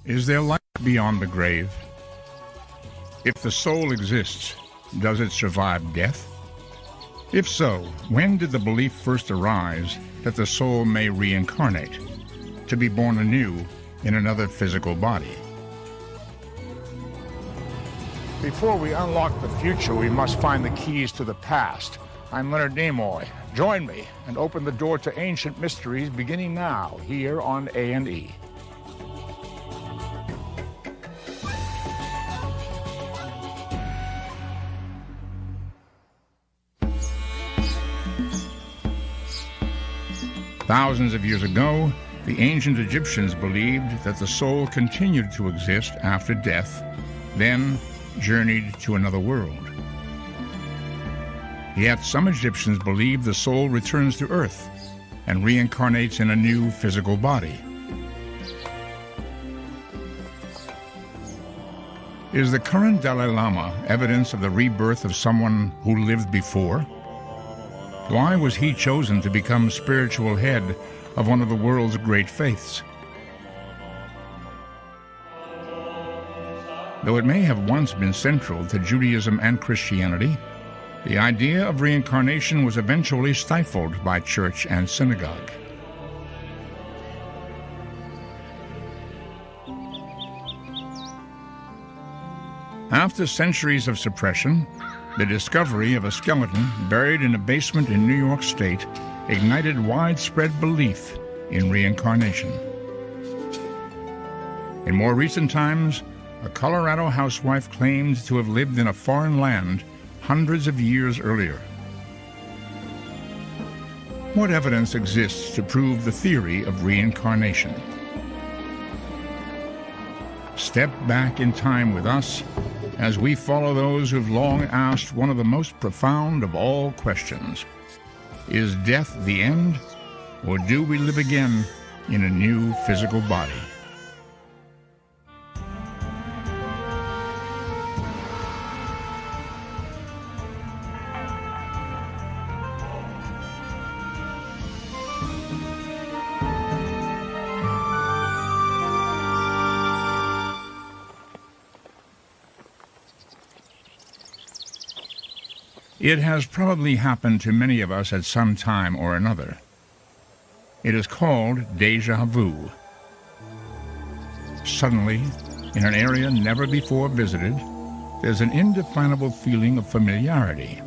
Is there life beyond the grave? If the soul exists, does it survive death? If so, when did the belief first arise that the soul may reincarnate, to be born anew in another physical body? Before we unlock the future, we must find the keys to the past. I'm Leonard Nimoy. Join me and open the door to ancient mysteries beginning now, here on A&E. Thousands of years ago, the ancient Egyptians believed that the soul continued to exist after death, then journeyed to another world. Yet some Egyptians believe the soul returns to Earth and reincarnates in a new physical body. Is the current Dalai Lama evidence of the rebirth of someone who lived before? Why was he chosen to become spiritual head of one of the world's great faiths? Though it may have once been central to Judaism and Christianity, the idea of reincarnation was eventually stifled by church and synagogue. After centuries of suppression, the discovery of a skeleton buried in a basement in New York State ignited widespread belief in reincarnation. In more recent times, a Colorado housewife claimed to have lived in a foreign land hundreds of years earlier. What evidence exists to prove the theory of reincarnation? Step back in time with us as we follow those who've long asked one of the most profound of all questions. Is death the end, or do we live again in a new physical body? It has probably happened to many of us at some time or another. It is called déjà vu. Suddenly, in an area never before visited, there's an indefinable feeling of familiarity.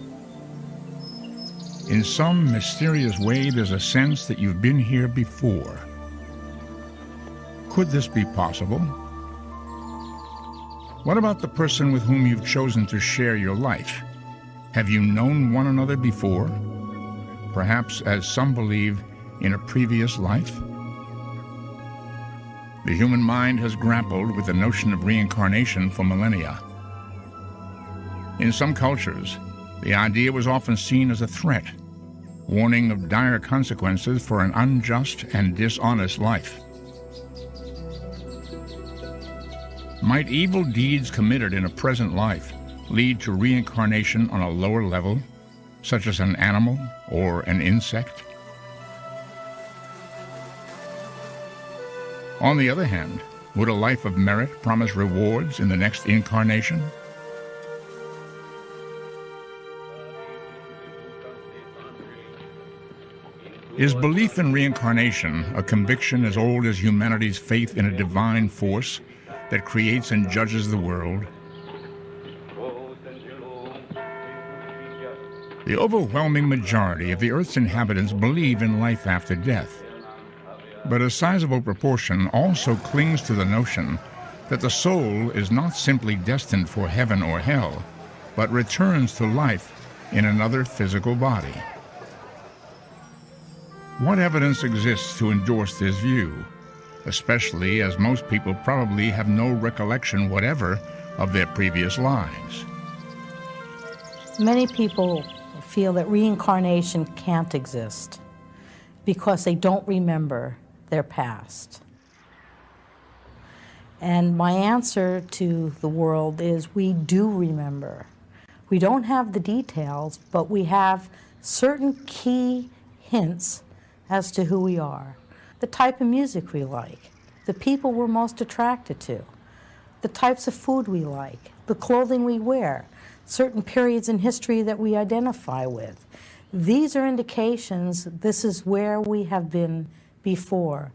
In some mysterious way, there's a sense that you've been here before. Could this be possible? What about the person with whom you've chosen to share your life? Have you known one another before? Perhaps, as some believe, in a previous life? The human mind has grappled with the notion of reincarnation for millennia. In some cultures, the idea was often seen as a threat, warning of dire consequences for an unjust and dishonest life. Might evil deeds committed in a present life lead to reincarnation on a lower level, such as an animal or an insect? On the other hand, would a life of merit promise rewards in the next incarnation? Is belief in reincarnation a conviction as old as humanity's faith in a divine force that creates and judges the world? The overwhelming majority of the Earth's inhabitants believe in life after death. But a sizable proportion also clings to the notion that the soul is not simply destined for heaven or hell, but returns to life in another physical body. What evidence exists to endorse this view, especially as most people probably have no recollection whatever of their previous lives? Many people feel that reincarnation can't exist because they don't remember their past. And my answer to the world is we do remember. We don't have the details, but we have certain key hints as to who we are, the type of music we like, the people we're most attracted to, the types of food we like, the clothing we wear, certain periods in history that we identify with. These are indications this is where we have been before.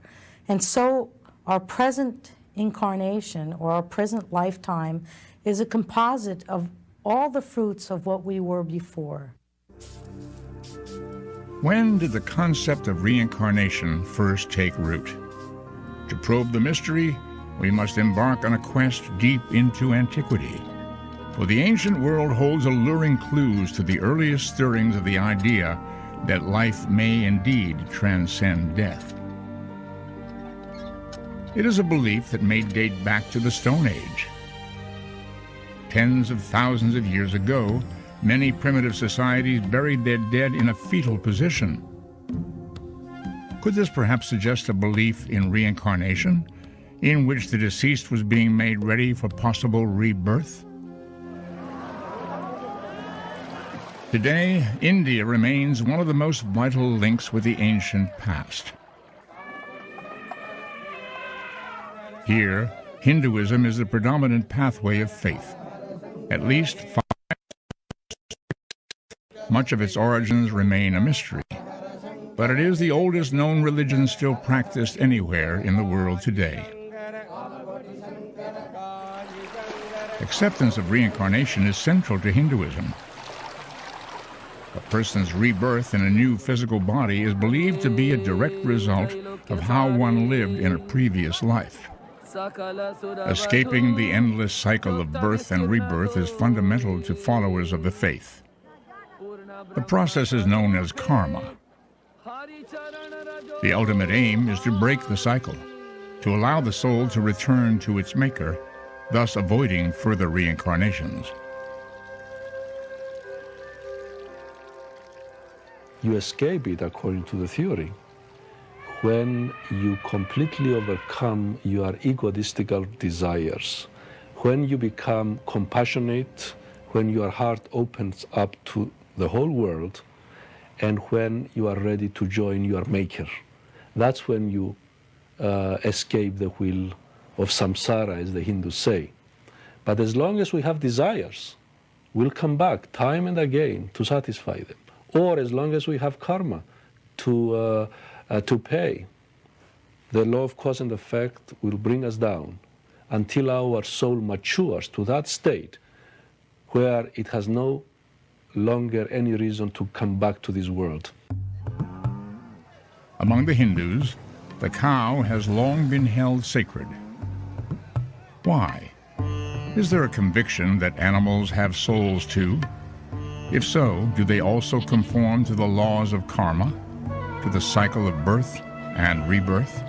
And so our present incarnation or our present lifetime is a composite of all the fruits of what we were before. When did the concept of reincarnation first take root? To probe the mystery, we must embark on a quest deep into antiquity. For the ancient world holds alluring clues to the earliest stirrings of the idea that life may indeed transcend death. It is a belief that may date back to the Stone Age. Tens of thousands of years ago, many primitive societies buried their dead in a fetal position. Could this perhaps suggest a belief in reincarnation, in which the deceased was being made ready for possible rebirth? Today, India remains one of the most vital links with the ancient past. Here, Hinduism is the predominant pathway of faith. At least much of its origins remain a mystery, but it is the oldest known religion still practiced anywhere in the world today. Acceptance of reincarnation is central to Hinduism. A person's rebirth in a new physical body is believed to be a direct result of how one lived in a previous life. Escaping the endless cycle of birth and rebirth is fundamental to followers of the faith. The process is known as karma. The ultimate aim is to break the cycle, to allow the soul to return to its maker, thus avoiding further reincarnations. You escape it according to the theory when you completely overcome your egotistical desires, when you become compassionate, when your heart opens up to the whole world, and when you are ready to join your maker. That's when you escape the wheel of samsara, as the Hindus say. But as long as we have desires, we'll come back time and again to satisfy them. Or as long as we have karma to pay, the law of cause and effect will bring us down until our soul matures to that state where it has no longer any reason to come back to this world. Among the Hindus, the cow has long been held sacred. Why? Is there a conviction that animals have souls too? If so, do they also conform to the laws of karma, to the cycle of birth and rebirth?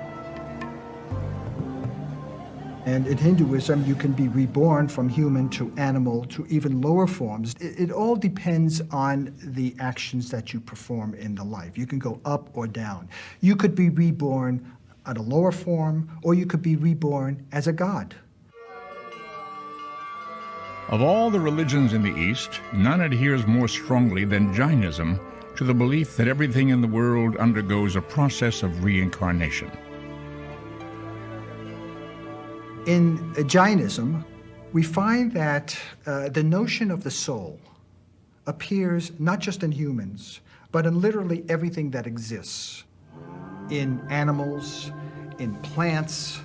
And in Hinduism, you can be reborn from human to animal to even lower forms. It all depends on the actions that you perform in the life. You can go up or down. You could be reborn at a lower form, or you could be reborn as a god. Of all the religions in the East, none adheres more strongly than Jainism to the belief that everything in the world undergoes a process of reincarnation. In Jainism, we find that the notion of the soul appears not just in humans, but in literally everything that exists. In animals, in plants,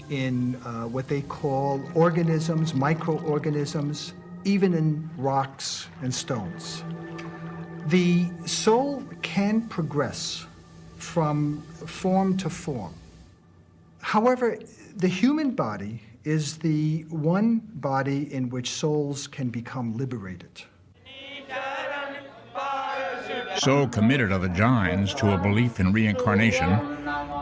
in what they call organisms, microorganisms, even in rocks and stones. The soul can progress from form to form. However, the human body is the one body in which souls can become liberated. So committed are the Jains to a belief in reincarnation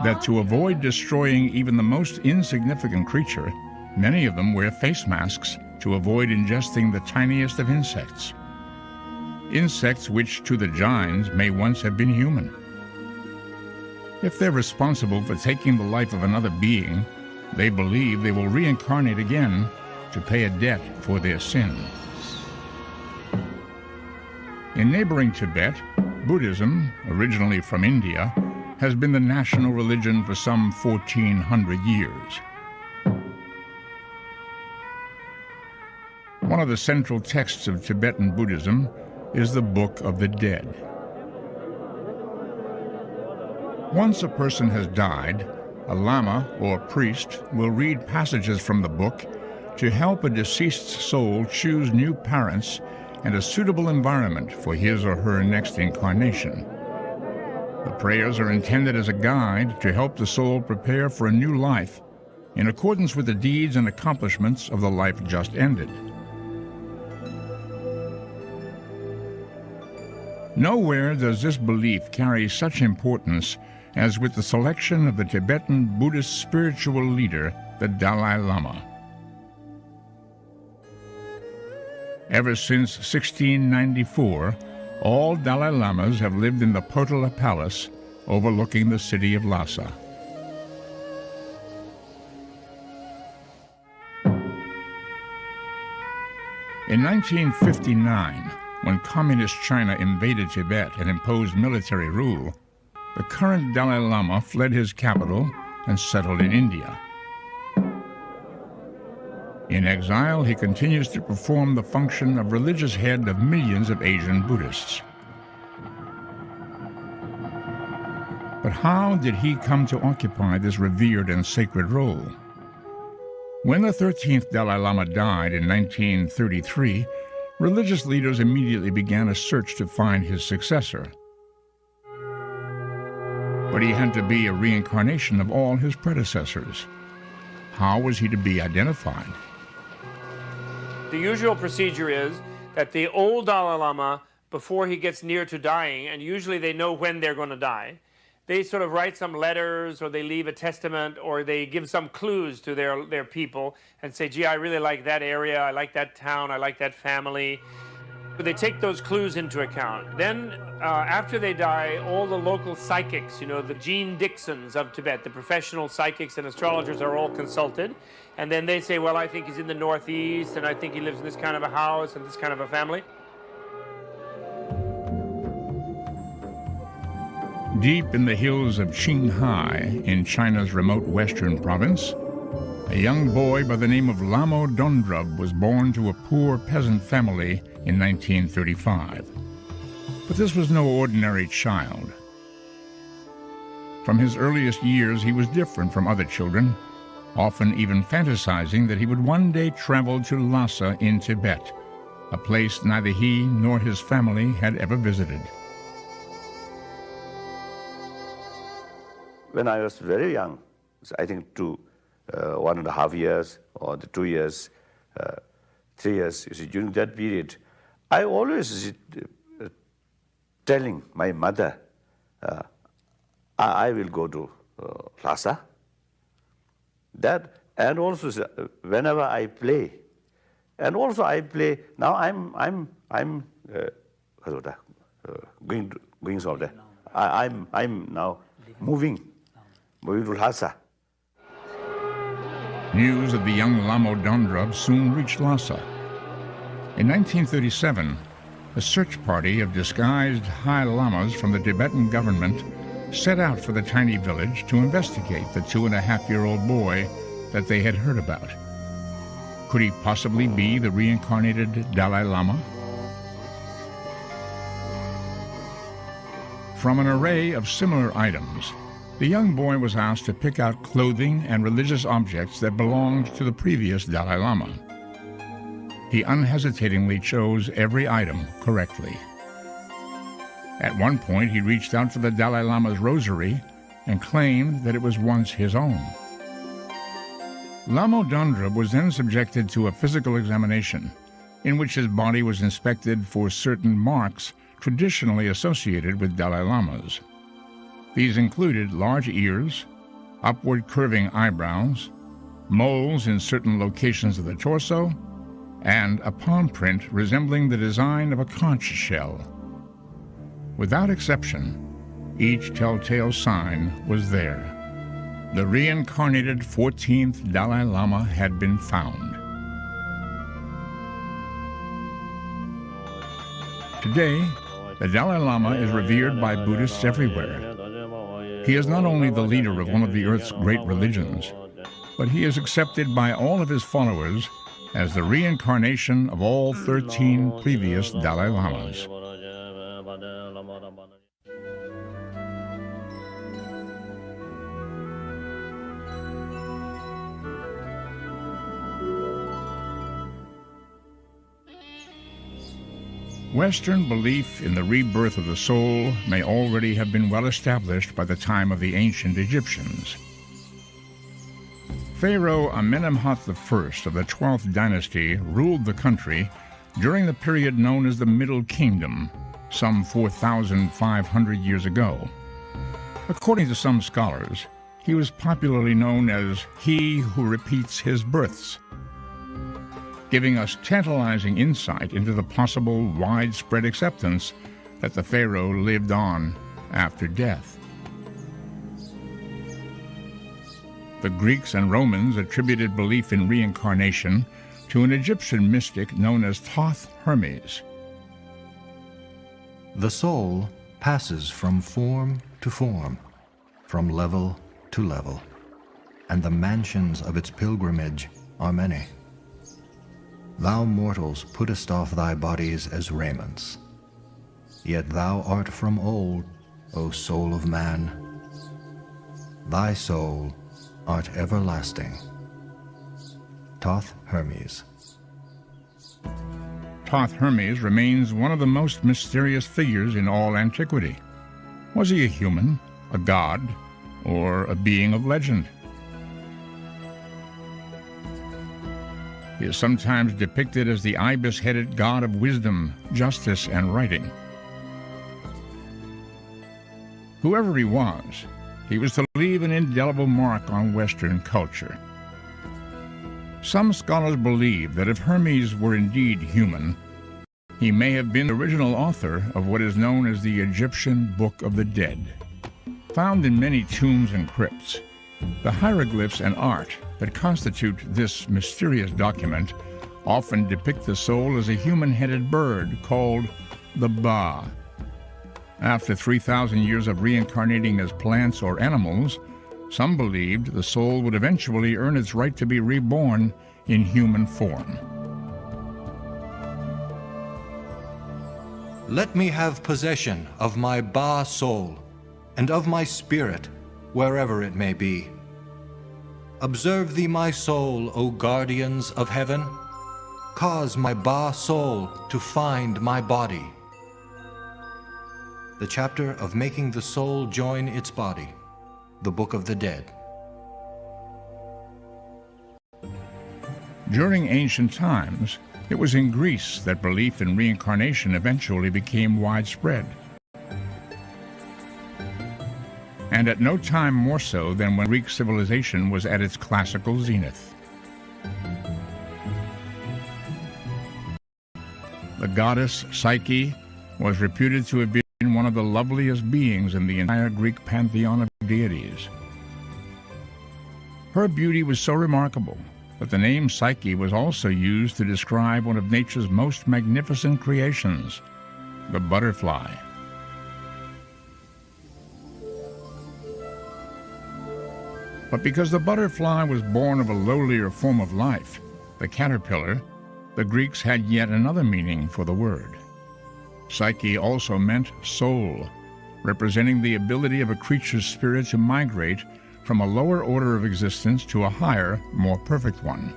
that to avoid destroying even the most insignificant creature, many of them wear face masks to avoid ingesting the tiniest of insects. Insects which to the Jains may once have been human. If they're responsible for taking the life of another being, they believe they will reincarnate again to pay a debt for their sin. In neighboring Tibet, Buddhism, originally from India, has been the national religion for some 1,400 years. One of the central texts of Tibetan Buddhism is the Book of the Dead. Once a person has died, a lama or priest will read passages from the book to help a deceased soul choose new parents and a suitable environment for his or her next incarnation. The prayers are intended as a guide to help the soul prepare for a new life in accordance with the deeds and accomplishments of the life just ended. Nowhere does this belief carry such importance as with the selection of the Tibetan Buddhist spiritual leader, the Dalai Lama. Ever since 1694, all Dalai Lamas have lived in the Potala Palace overlooking the city of Lhasa. In 1959, when Communist China invaded Tibet and imposed military rule, the current Dalai Lama fled his capital and settled in India. In exile, he continues to perform the function of religious head of millions of Asian Buddhists. But how did he come to occupy this revered and sacred role? When the 13th Dalai Lama died in 1933, religious leaders immediately began a search to find his successor. But he had to be a reincarnation of all his predecessors. How was he to be identified? The usual procedure is that the old Dalai Lama, before he gets near to dying, and usually they know when they're going to die, they sort of write some letters, or they leave a testament, or they give some clues to their people and say, gee, I really like that area, I like that town, I like that family. But they take those clues into account. Then, after they die, all the local psychics, the Gene Dixons of Tibet, the professional psychics and astrologers are all consulted. And then they say, well, I think he's in the northeast, and I think he lives in this kind of a house and this kind of a family. Deep in the hills of Qinghai, in China's remote western province, a young boy by the name of Lamo Dondrub was born to a poor peasant family in 1935. But this was no ordinary child. From his earliest years, he was different from other children, often even fantasizing that he would one day travel to Lhasa in Tibet, a place neither he nor his family had ever visited. When I was very young, I think 1.5 years or 2 years, 3 years, during that period, I always telling my mother, I will go to Lhasa. That, and also whenever I play, and also I play. Now I'm going so there. I'm now moving to Lhasa. News of the young Lamo Dondrub soon reached Lhasa. In 1937, a search party of disguised high lamas from the Tibetan government set out for the tiny village to investigate the 2.5-year-old boy that they had heard about. Could he possibly be the reincarnated Dalai Lama? From an array of similar items, the young boy was asked to pick out clothing and religious objects that belonged to the previous Dalai Lama. He unhesitatingly chose every item correctly. At one point, he reached out for the Dalai Lama's rosary and claimed that it was once his own. Lamo Dondrub was then subjected to a physical examination in which his body was inspected for certain marks traditionally associated with Dalai Lamas. These included large ears, upward curving eyebrows, moles in certain locations of the torso, and a palm print resembling the design of a conch shell. Without exception, each telltale sign was there. The reincarnated 14th Dalai Lama had been found. Today, the Dalai Lama is revered by Buddhists everywhere. he is not only the leader of one of the Earth's great religions, but he is accepted by all of his followers as the reincarnation of all 13 previous Dalai Lamas. Western belief in the rebirth of the soul may already have been well established by the time of the ancient Egyptians. Pharaoh Amenemhat I of the 12th dynasty ruled the country during the period known as the Middle Kingdom, some 4,500 years ago. According to some scholars, he was popularly known as he who repeats his births, giving us tantalizing insight into the possible widespread acceptance that the pharaoh lived on after death. The Greeks and Romans attributed belief in reincarnation to an Egyptian mystic known as Thoth Hermes. The soul passes from form to form, from level to level, and the mansions of its pilgrimage are many. Thou mortals puttest off thy bodies as raiments. Yet thou art from old, O soul of man. Thy soul art everlasting. Thoth Hermes. Thoth Hermes remains one of the most mysterious figures in all antiquity. Was he a human, a god, or a being of legend? He is sometimes depicted as the ibis-headed god of wisdom, justice, and writing. Whoever he was to leave an indelible mark on Western culture. Some scholars believe that if Hermes were indeed human, he may have been the original author of what is known as the Egyptian Book of the Dead. Found in many tombs and crypts, the hieroglyphs and art that constitute this mysterious document often depict the soul as a human-headed bird called the Ba. After 3,000 years of reincarnating as plants or animals, some believed the soul would eventually earn its right to be reborn in human form. Let me have possession of my Ba soul and of my spirit, wherever it may be. Observe thee my soul, O guardians of heaven. Cause my Ba soul to find my body. The chapter of making the soul join its body, the Book of the Dead. During ancient times, it was in Greece that belief in reincarnation eventually became widespread. And at no time more so than when Greek civilization was at its classical zenith. The goddess Psyche was reputed to have been one of the loveliest beings in the entire Greek pantheon of deities. Her beauty was so remarkable that the name Psyche was also used to describe one of nature's most magnificent creations, the butterfly. But because the butterfly was born of a lowlier form of life, the caterpillar, the Greeks had yet another meaning for the word. Psyche also meant soul, representing the ability of a creature's spirit to migrate from a lower order of existence to a higher, more perfect one.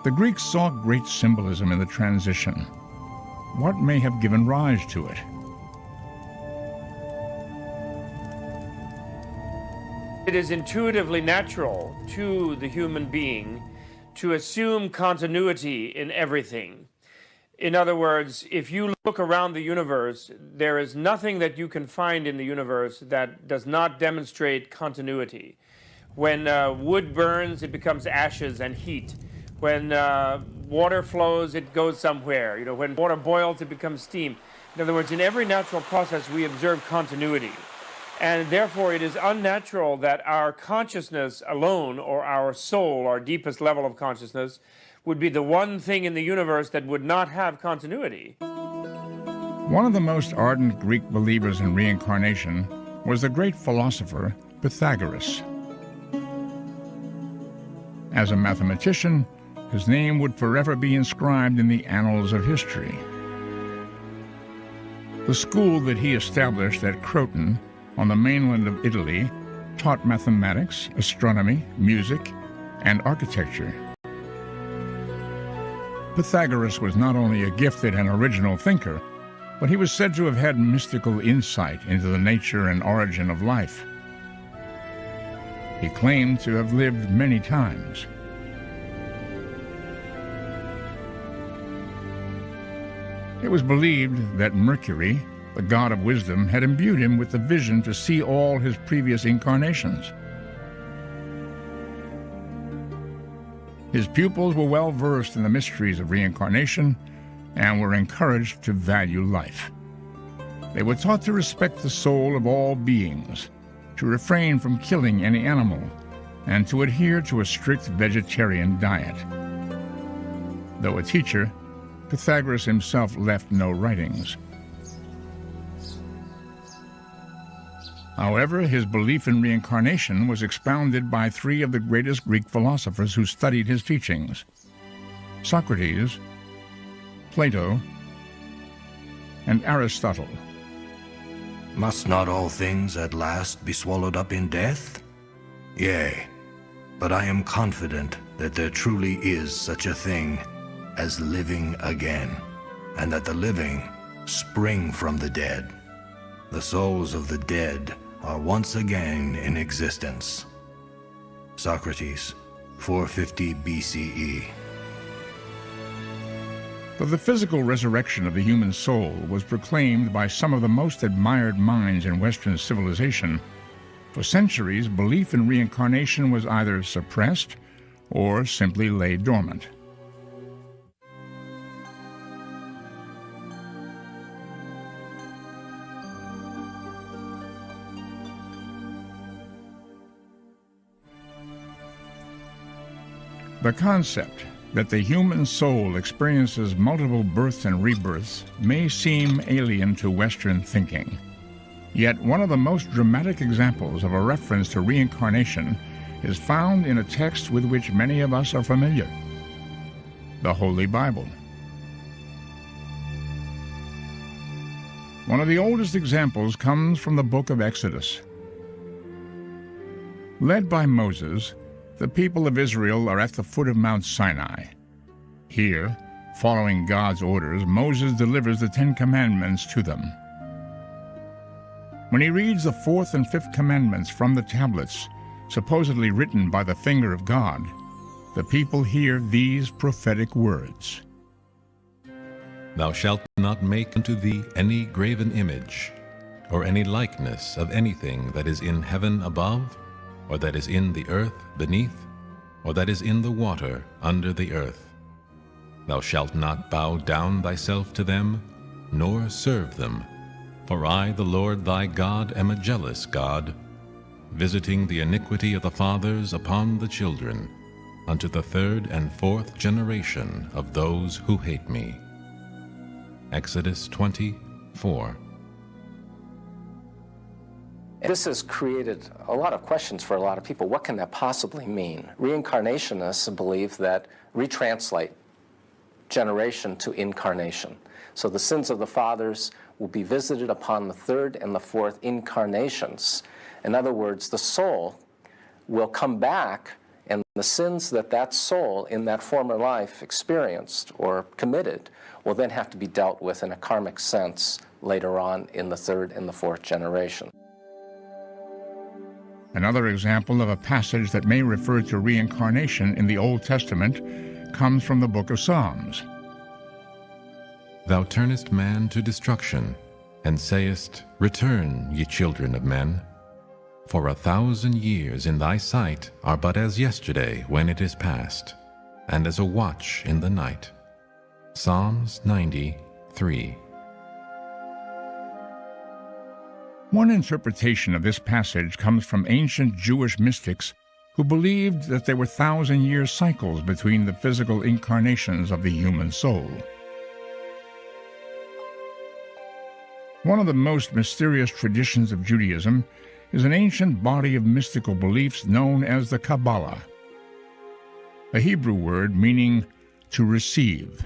The Greeks saw great symbolism in the transition. What may have given rise to it? It is intuitively natural to the human being to assume continuity in everything. In other words, if you look around the universe, there is nothing that you can find in the universe that does not demonstrate continuity. When wood burns, it becomes ashes and heat. When water flows, it goes somewhere. When water boils, it becomes steam. In other words, in every natural process, we observe continuity. And therefore, it is unnatural that our consciousness alone, or our soul, our deepest level of consciousness, would be the one thing in the universe that would not have continuity. One of the most ardent Greek believers in reincarnation was the great philosopher Pythagoras. As a mathematician, his name would forever be inscribed in the annals of history. The school that he established at Croton on the mainland of Italy taught mathematics, astronomy, music, and architecture. Pythagoras was not only a gifted and original thinker, but he was said to have had mystical insight into the nature and origin of life. He claimed to have lived many times. It was believed that Mercury, the god of wisdom, had imbued him with the vision to see all his previous incarnations. His pupils were well versed in the mysteries of reincarnation and were encouraged to value life. They were taught to respect the soul of all beings, to refrain from killing any animal, and to adhere to a strict vegetarian diet. Though a teacher, Pythagoras himself left no writings. However, his belief in reincarnation was expounded by three of the greatest Greek philosophers who studied his teachings: Socrates, Plato, and Aristotle. Must not all things at last be swallowed up in death? Yea, but I am confident that there truly is such a thing as living again, and that the living spring from the dead. The souls of the dead are once again in existence. Socrates, 450 BCE. But the physical resurrection of the human soul was proclaimed by some of the most admired minds in Western civilization. For centuries, belief in reincarnation was either suppressed or simply lay dormant. The concept that the human soul experiences multiple births and rebirths may seem alien to Western thinking. Yet one of the most dramatic examples of a reference to reincarnation is found in a text with which many of us are familiar: the Holy Bible. One of the oldest examples comes from the book of Exodus. Led by Moses, the people of Israel are at the foot of Mount Sinai. Here, following God's orders, Moses delivers the 10 Commandments to them. When he reads the 4th and 5th commandments from the tablets, supposedly written by the finger of God, the people hear these prophetic words: Thou shalt not make unto thee any graven image, or any likeness of anything that is in heaven above, or that is in the earth beneath, or that is in the water under the earth. Thou shalt not bow down thyself to them, nor serve them. For I, the Lord thy God, am a jealous God, visiting the iniquity of the fathers upon the children, unto the 3rd and 4th generation of those who hate me. Exodus 20:4. This has created a lot of questions for a lot of people. What can that possibly mean? Reincarnationists believe that retranslate generation to incarnation. So the sins of the fathers will be visited upon the 3rd and the 4th incarnations. In other words, the soul will come back, and the sins that that soul in that former life experienced or committed will then have to be dealt with in a karmic sense later on in the 3rd and the 4th generation. Another example of a passage that may refer to reincarnation in the Old Testament comes from the book of Psalms. Thou turnest man to destruction, and sayest, Return, ye children of men. For 1,000 years in thy sight are but as yesterday when it is past, and as a watch in the night. Psalms 90:3. One interpretation of this passage comes from ancient Jewish mystics who believed that there were 1,000-year cycles between the physical incarnations of the human soul. One of the most mysterious traditions of Judaism is an ancient body of mystical beliefs known as the Kabbalah, a Hebrew word meaning to receive.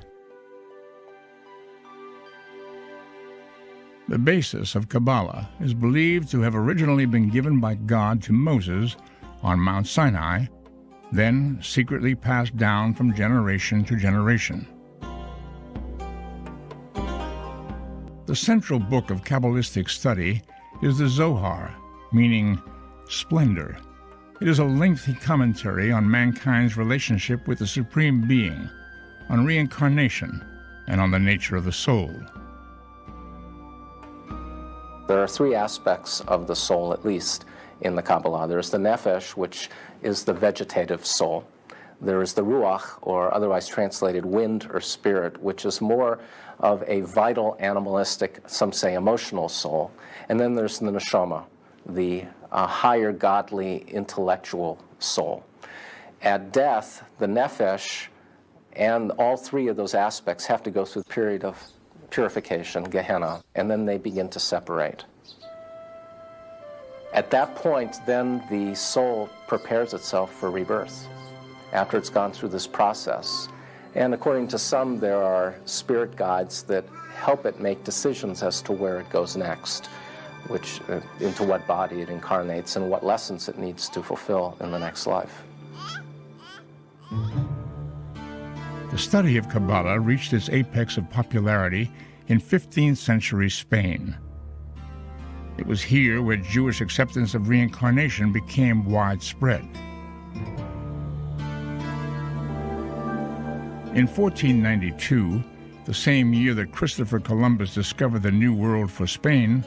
The basis of Kabbalah is believed to have originally been given by God to Moses on Mount Sinai, then secretly passed down from generation to generation. The central book of Kabbalistic study is the Zohar, meaning splendor. It is a lengthy commentary on mankind's relationship with the Supreme Being, on reincarnation, and on the nature of the soul. There are three aspects of the soul, at least, in the Kabbalah. There's the nefesh, which is the vegetative soul. There is the ruach, or otherwise translated wind or spirit, which is more of a vital, animalistic, some say emotional soul. And then there's the neshama, the higher godly intellectual soul. At death, the nefesh and all three of those aspects have to go through the period of purification, Gehenna, and then they begin to separate. At that point, then the soul prepares itself for rebirth after it's gone through this process. And according to some, there are spirit guides that help it make decisions as to where it goes next, which into what body it incarnates and what lessons it needs to fulfill in the next life. The study of Kabbalah reached its apex of popularity in 15th century Spain. It was here where Jewish acceptance of reincarnation became widespread. In 1492, the same year that Christopher Columbus discovered the New World for Spain,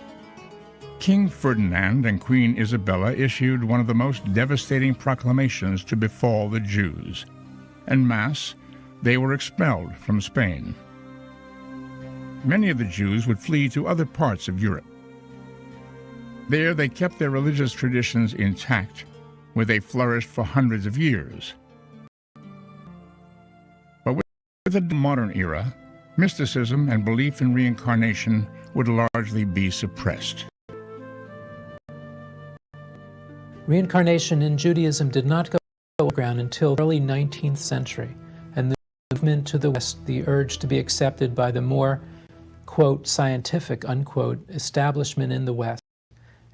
King Ferdinand and Queen Isabella issued one of the most devastating proclamations to befall the Jews. En masse, they were expelled from Spain. Many of the Jews would flee to other parts of Europe. There they kept their religious traditions intact, where they flourished for hundreds of years. But with the modern era, mysticism and belief in reincarnation would largely be suppressed. Reincarnation in Judaism did not go underground until the early 19th century, and the movement to the West, the urge to be accepted by the more, quote, scientific, unquote, establishment in the West.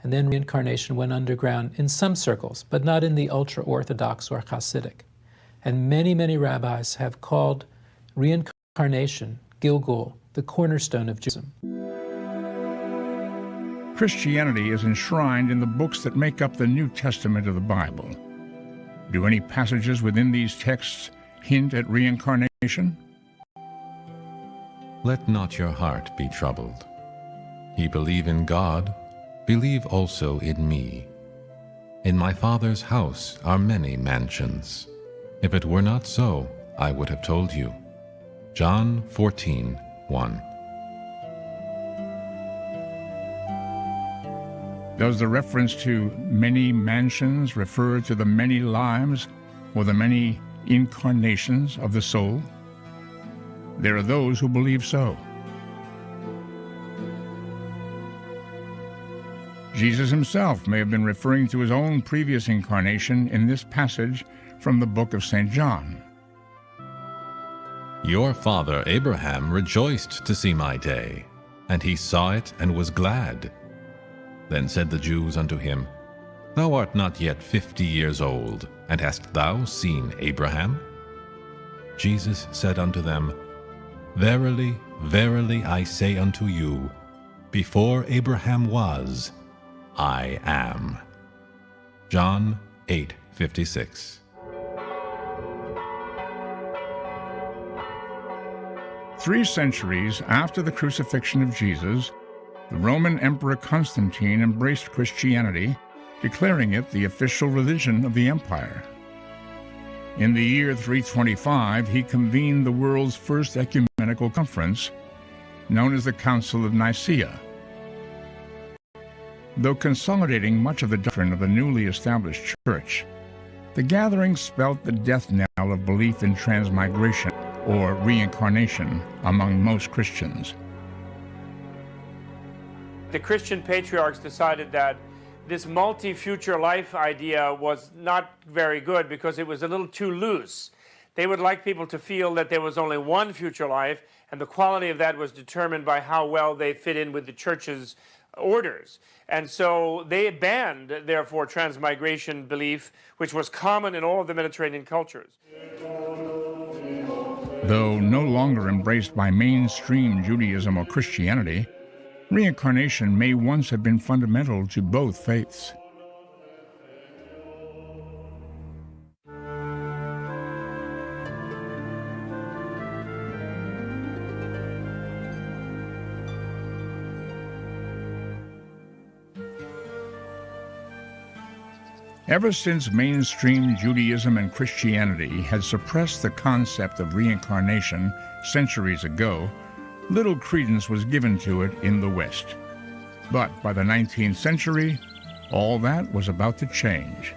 And then reincarnation went underground in some circles, but not in the ultra-Orthodox or Hasidic. And many, many rabbis have called reincarnation, Gilgul, the cornerstone of Judaism. Christianity is enshrined in the books that make up the New Testament of the Bible. Do any passages within these texts hint at reincarnation? Let not your heart be troubled. Ye believe in God, believe also in me. In my Father's house are many mansions. If it were not so, I would have told you. John 14:1. Does the reference to many mansions refer to the many lives or the many incarnations of the soul? There are those who believe so. Jesus himself may have been referring to his own previous incarnation in this passage from the book of St. John. Your father Abraham rejoiced to see my day, and he saw it and was glad. Then said the Jews unto him, Thou art not yet 50 years old, and hast thou seen Abraham? Jesus said unto them, Verily, verily, I say unto you, before Abraham was, I am. John 8:56. Three centuries after the crucifixion of Jesus, the Roman Emperor Constantine embraced Christianity, declaring it the official religion of the empire. In the year 325, he convened the world's first ecumenical conference, known as the Council of Nicaea. Though consolidating much of the doctrine of the newly established church, the gathering spelt the death knell of belief in transmigration, or reincarnation, among most Christians. The Christian patriarchs decided that this multi-future life idea was not very good because it was a little too loose. They would like people to feel that there was only one future life, and the quality of that was determined by how well they fit in with the church's orders. And so they banned, therefore, transmigration belief, which was common in all of the Mediterranean cultures. Though no longer embraced by mainstream Judaism or Christianity, reincarnation may once have been fundamental to both faiths. Ever since mainstream Judaism and Christianity had suppressed the concept of reincarnation centuries ago, little credence was given to it in the West. But by the 19th century, all that was about to change.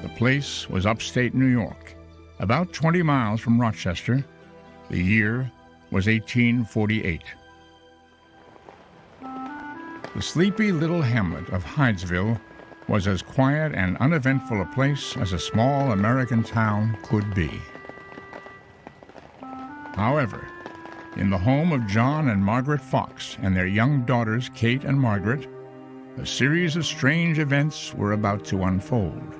The place was upstate New York, about 20 miles from Rochester. The year was 1848. The sleepy little hamlet of Hydesville was as quiet and uneventful a place as a small American town could be. However, in the home of John and Margaret Fox and their young daughters, Kate and Margaret, a series of strange events were about to unfold.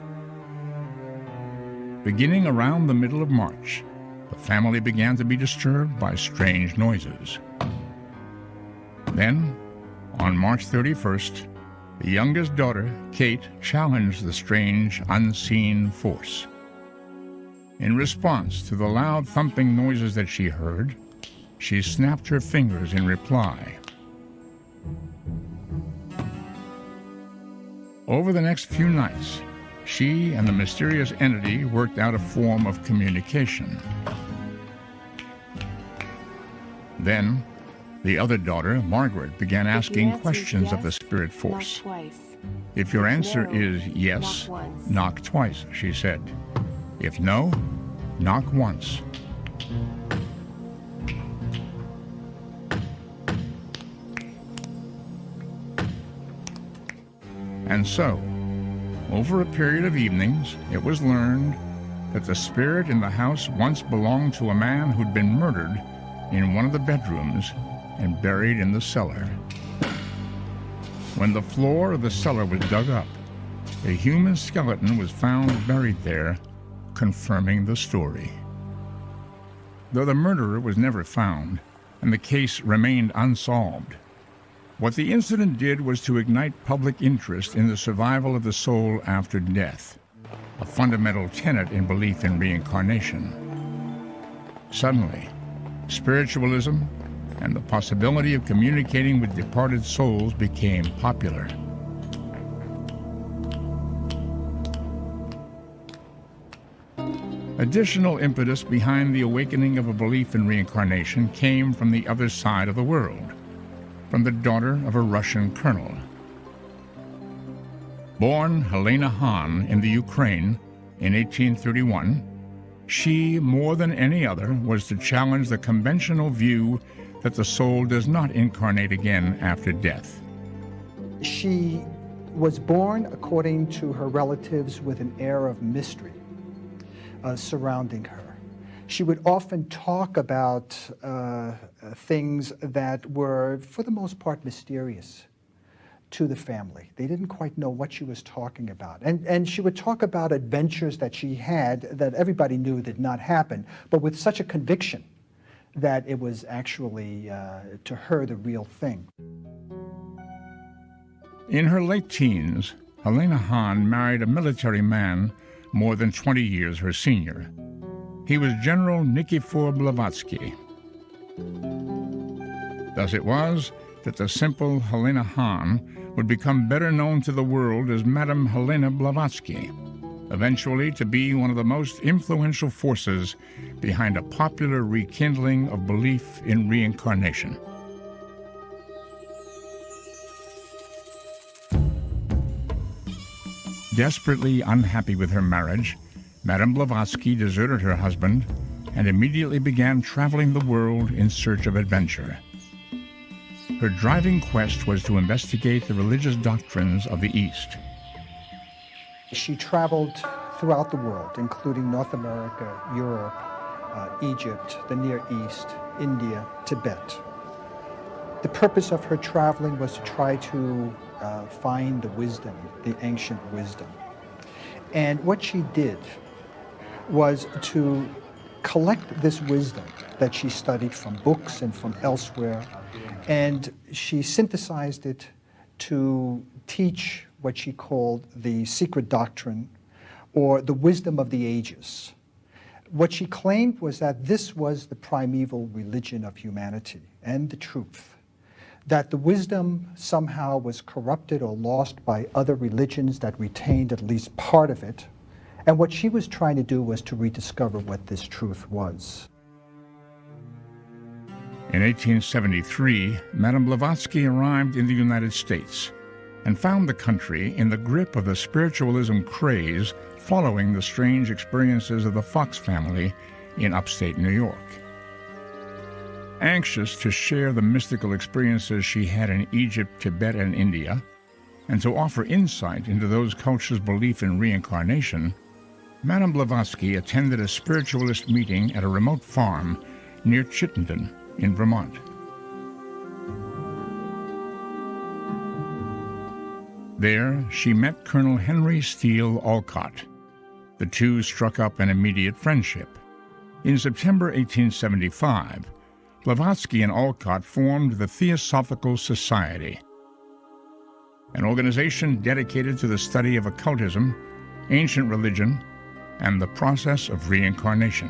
Beginning around the middle of March, the family began to be disturbed by strange noises. Then, on March 31st, the youngest daughter, Kate, challenged the strange, unseen force. In response to the loud thumping noises that she heard, she snapped her fingers in reply. Over the next few nights, she and the mysterious entity worked out a form of communication. Then, the other daughter, Margaret, began asking questions of the spirit force. If your answer is yes, knock twice, she said. If no, knock once. And so, over a period of evenings, it was learned that the spirit in the house once belonged to a man who'd been murdered in one of the bedrooms and buried in the cellar. When the floor of the cellar was dug up, a human skeleton was found buried there, confirming the story. Though the murderer was never found, and the case remained unsolved, what the incident did was to ignite public interest in the survival of the soul after death, a fundamental tenet in belief in reincarnation. Suddenly, spiritualism and the possibility of communicating with departed souls became popular. Additional impetus behind the awakening of a belief in reincarnation came from the other side of the world, from the daughter of a Russian colonel. Born Helena Hahn in the Ukraine in 1831, she, more than any other, was to challenge the conventional view that the soul does not incarnate again after death. She was born, according to her relatives, with an air of mystery surrounding her. She would often talk about things that were, for the most part, mysterious to the family. They didn't quite know what she was talking about. And she would talk about adventures that she had that everybody knew did not happen, but with such a conviction that it was actually, to her, the real thing. In her late teens, Helena Hahn married a military man more than 20 years her senior. He was General Nikifor Blavatsky. Thus it was that the simple Helena Hahn would become better known to the world as Madame Helena Blavatsky, eventually to be one of the most influential forces behind a popular rekindling of belief in reincarnation. Desperately unhappy with her marriage, Madame Blavatsky deserted her husband and immediately began traveling the world in search of adventure. Her driving quest was to investigate the religious doctrines of the East. She traveled throughout the world, including North America, Europe, Egypt, the Near East, India, Tibet. The purpose of her traveling was to try to find the wisdom, the ancient wisdom. And what she did was to collect this wisdom that she studied from books and from elsewhere, and she synthesized it to teach what she called the secret doctrine, or the wisdom of the ages. What she claimed was that this was the primeval religion of humanity and the truth, that the wisdom somehow was corrupted or lost by other religions that retained at least part of it, and what she was trying to do was to rediscover what this truth was. In 1873, Madame Blavatsky arrived in the United States and found the country in the grip of the spiritualism craze following the strange experiences of the Fox family in upstate New York. Anxious to share the mystical experiences she had in Egypt, Tibet, and India, and to offer insight into those cultures' belief in reincarnation, Madame Blavatsky attended a spiritualist meeting at a remote farm near Chittenden in Vermont. There, she met Colonel Henry Steele Olcott. The two struck up an immediate friendship. In September 1875, Blavatsky and Olcott formed the Theosophical Society, an organization dedicated to the study of occultism, ancient religion, and the process of reincarnation.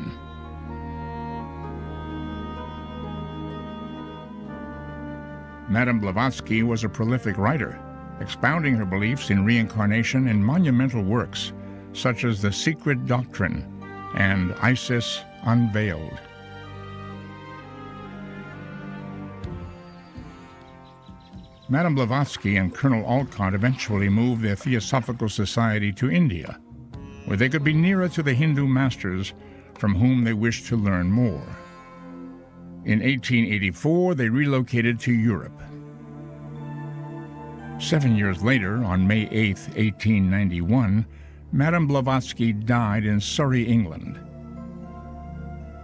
Madame Blavatsky was a prolific writer, expounding her beliefs in reincarnation in monumental works such as The Secret Doctrine and Isis Unveiled. Madame Blavatsky and Colonel Olcott eventually moved their Theosophical Society to India, where they could be nearer to the Hindu masters from whom they wished to learn more. In 1884, they relocated to Europe. 7 years later, on May 8, 1891, Madame Blavatsky died in Surrey, England.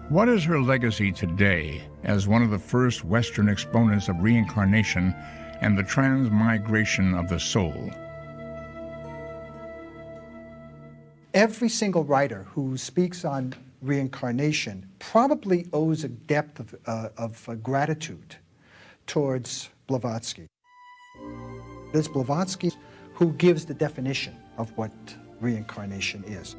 What is her legacy today as one of the first Western exponents of reincarnation and the transmigration of the soul? Every single writer who speaks on reincarnation probably owes a depth of gratitude towards Blavatsky. It's Blavatsky who gives the definition of what reincarnation is.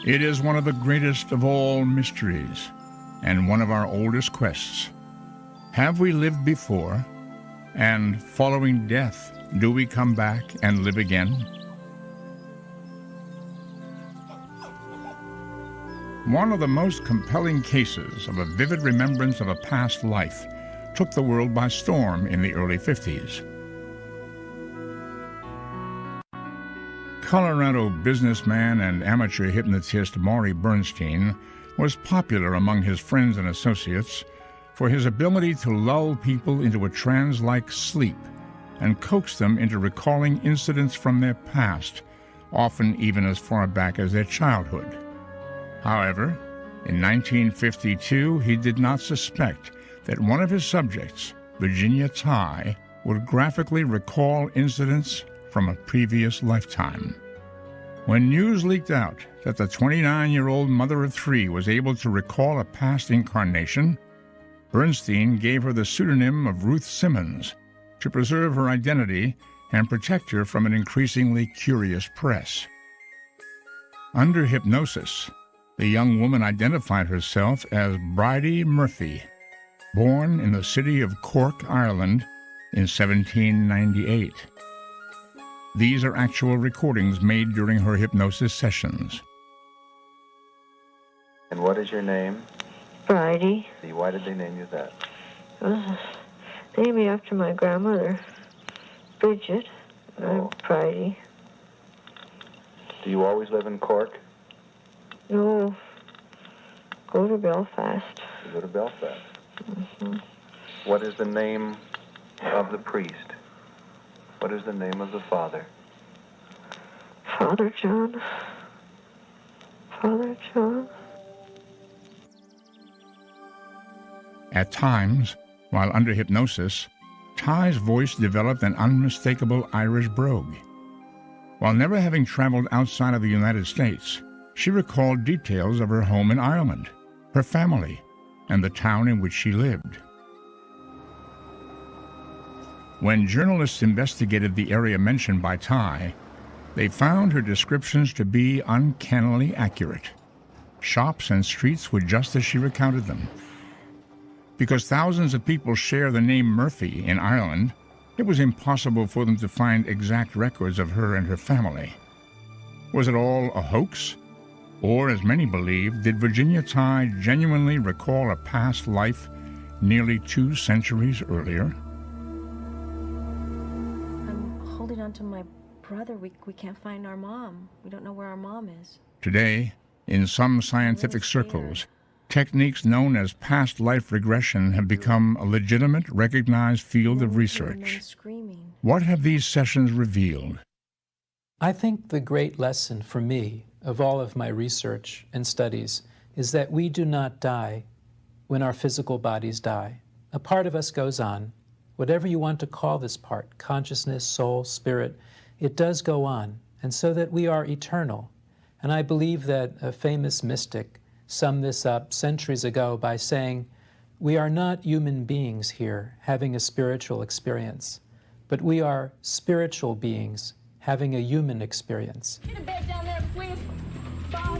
It is one of the greatest of all mysteries, and one of our oldest quests. Have we lived before? And following death, do we come back and live again? One of the most compelling cases of a vivid remembrance of a past life took the world by storm in the early 50s. Colorado businessman and amateur hypnotist Maury Bernstein was popular among his friends and associates for his ability to lull people into a trance-like sleep and coax them into recalling incidents from their past, often even as far back as their childhood. However, in 1952, he did not suspect that one of his subjects, Virginia Tighe, would graphically recall incidents from a previous lifetime. When news leaked out that the 29-year-old mother of three was able to recall a past incarnation, Bernstein gave her the pseudonym of Ruth Simmons to preserve her identity and protect her from an increasingly curious press. Under hypnosis, the young woman identified herself as Bridie Murphy, born in the city of Cork, Ireland, in 1798. These are actual recordings made during her hypnosis sessions. And what is your name? Bridie. Why did they name you that? They named me after my grandmother, Bridget. Oh. Bridie. Do you always live in Cork? No. Go to Belfast. You go to Belfast. Mm-hmm. What is the name of the priest? What is the name of the father? Father John. Father John. At times, while under hypnosis, Ty's voice developed an unmistakable Irish brogue. While never having traveled outside of the United States, she recalled details of her home in Ireland, her family, and the town in which she lived. When journalists investigated the area mentioned by Ty, they found her descriptions to be uncannily accurate. Shops and streets were just as she recounted them. Because thousands of people share the name Murphy in Ireland, it was impossible for them to find exact records of her and her family. Was it all a hoax? Or, as many believe, did Virginia Ty genuinely recall a past life nearly 2 centuries earlier? I'm holding on to my brother. We can't find our mom. We don't know where our mom is. Today, in some scientific circles, techniques known as past life regression have become a legitimate, recognized field of research. What have these sessions revealed? I think the great lesson for me of all of my research and studies is that we do not die when our physical bodies die. A part of us goes on. Whatever you want to call this part, consciousness, soul, spirit, it does go on, and so that we are eternal. And I believe that a famous mystic summed this up centuries ago by saying, we are not human beings here having a spiritual experience, but we are spiritual beings having a human experience. Get a bed down there, please. Boss.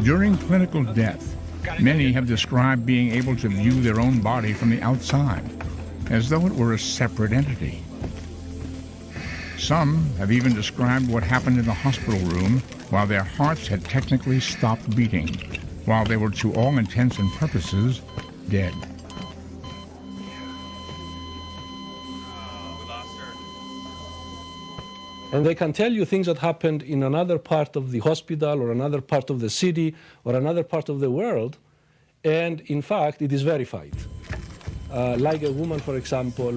During clinical death, many have described being able to view their own body from the outside, as though it were a separate entity. Some have even described what happened in the hospital room while their hearts had technically stopped beating, while they were to all intents and purposes dead. And they can tell you things that happened in another part of the hospital or another part of the city or another part of the world, and in fact it is verified. Like a woman, for example,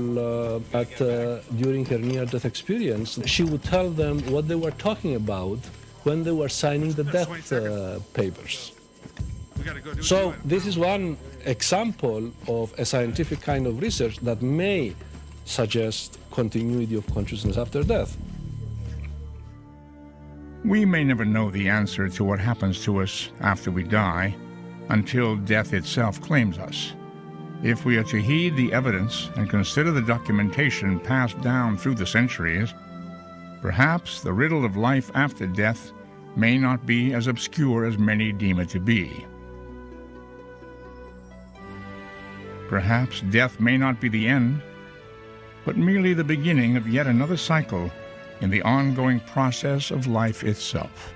during her near-death experience, she would tell them what they were talking about when they were signing the death papers. So this is one example of a scientific kind of research that may suggest continuity of consciousness after death. We may never know the answer to what happens to us after we die until death itself claims us. If we are to heed the evidence and consider the documentation passed down through the centuries, perhaps the riddle of life after death may not be as obscure as many deem it to be. Perhaps death may not be the end, but merely the beginning of yet another cycle in the ongoing process of life itself.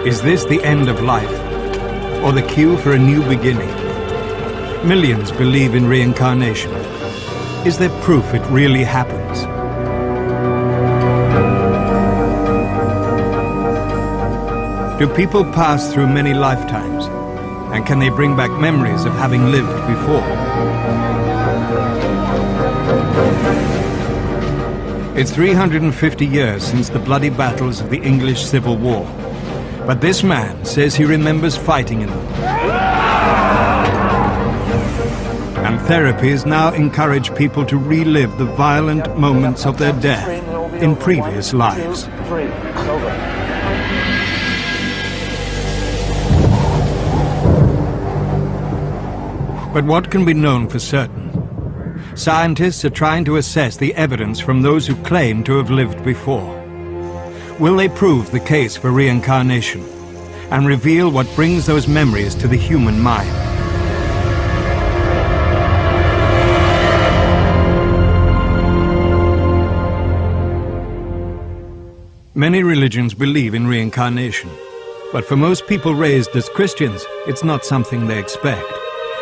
Is this the end of life, or the cue for a new beginning? Millions believe in reincarnation. Is there proof it really happens? Do people pass through many lifetimes, and can they bring back memories of having lived before? It's 350 years since the bloody battles of the English Civil War. But this man says he remembers fighting in them. And therapies now encourage people to relive the violent moments of their death in previous lives. But what can be known for certain? Scientists are trying to assess the evidence from those who claim to have lived before. Will they prove the case for reincarnation and reveal what brings those memories to the human mind? Many religions believe in reincarnation, but for most people raised as Christians, it's not something they expect.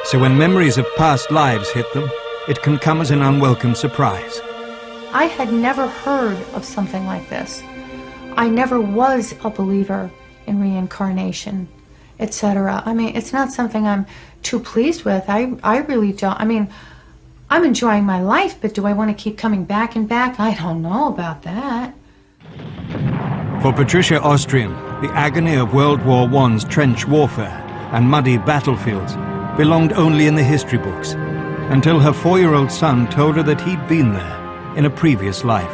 So when memories of past lives hit them, it can come as an unwelcome surprise. I had never heard of something like this. I never was a believer in reincarnation, etc. I mean, it's not something I'm too pleased with. I really don't. I mean, I'm enjoying my life, but do I want to keep coming back and back? I don't know about that. For Patricia Austrian, the agony of World War I's trench warfare and muddy battlefields belonged only in the history books, until her 4-year-old son told her that he'd been there in a previous life.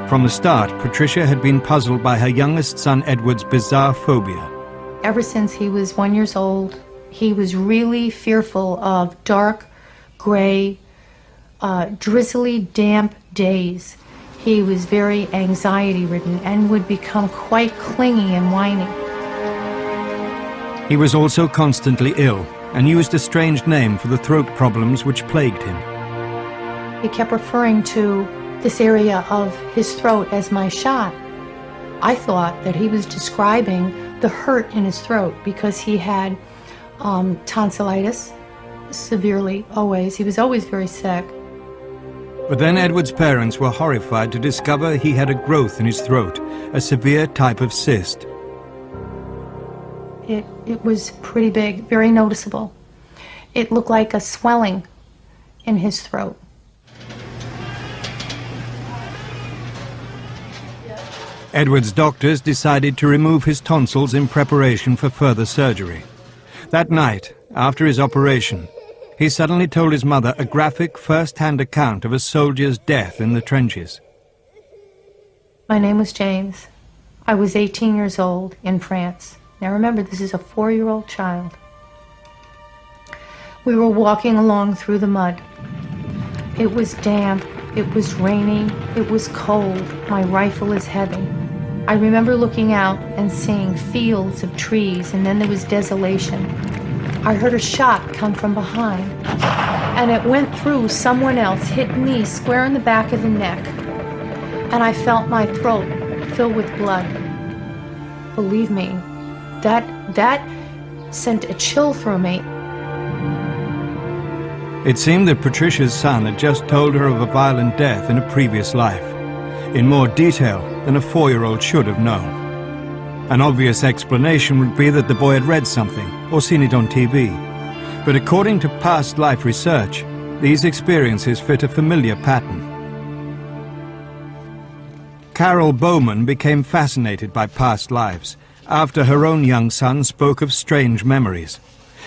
From the start, Patricia had been puzzled by her youngest son Edward's bizarre phobia. Ever since he was 1 year old, he was really fearful of dark, gray, drizzly, damp days. He was very anxiety-ridden and would become quite clingy and whiny. He was also constantly ill and used a strange name for the throat problems which plagued him. He kept referring to this area of his throat as my shot. I thought that he was describing the hurt in his throat because he had tonsillitis severely, always. He was always very sick. But then Edward's parents were horrified to discover he had a growth in his throat, a severe type of cyst. It was pretty big, very noticeable. It looked like a swelling in his throat. Edward's doctors decided to remove his tonsils in preparation for further surgery. That night, after his operation, he suddenly told his mother a graphic first-hand account of a soldier's death in the trenches. My name was James. I was 18 years old in France. Now remember, this is a 4-year-old child. We were walking along through the mud. It was damp, it was rainy, it was cold. My rifle is heavy. I remember looking out and seeing fields of trees, and then there was desolation. I heard a shot come from behind, and it went through someone else, hit me square in the back of the neck, and I felt my throat fill with blood. Believe me, that sent a chill through me. It seemed that Patricia's son had just told her of a violent death in a previous life, in more detail than a 4-year-old should have known. An obvious explanation would be that the boy had read something or seen it on TV. But according to past life research, these experiences fit a familiar pattern. Carol Bowman became fascinated by past lives after her own young son spoke of strange memories.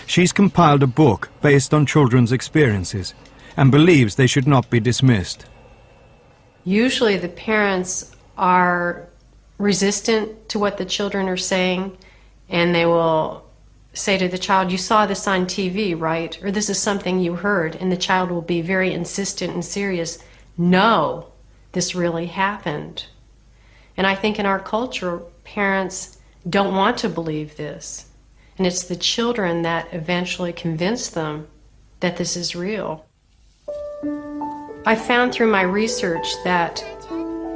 She's compiled a book based on children's experiences and believes they should not be dismissed. Usually the parents are resistant to what the children are saying, and they will say to the child, "You saw this on TV, right? Or this is something you heard," and the child will be very insistent and serious. "No, this really happened." And I think in our culture, parents don't want to believe this. And it's the children that eventually convince them that this is real. I found through my research that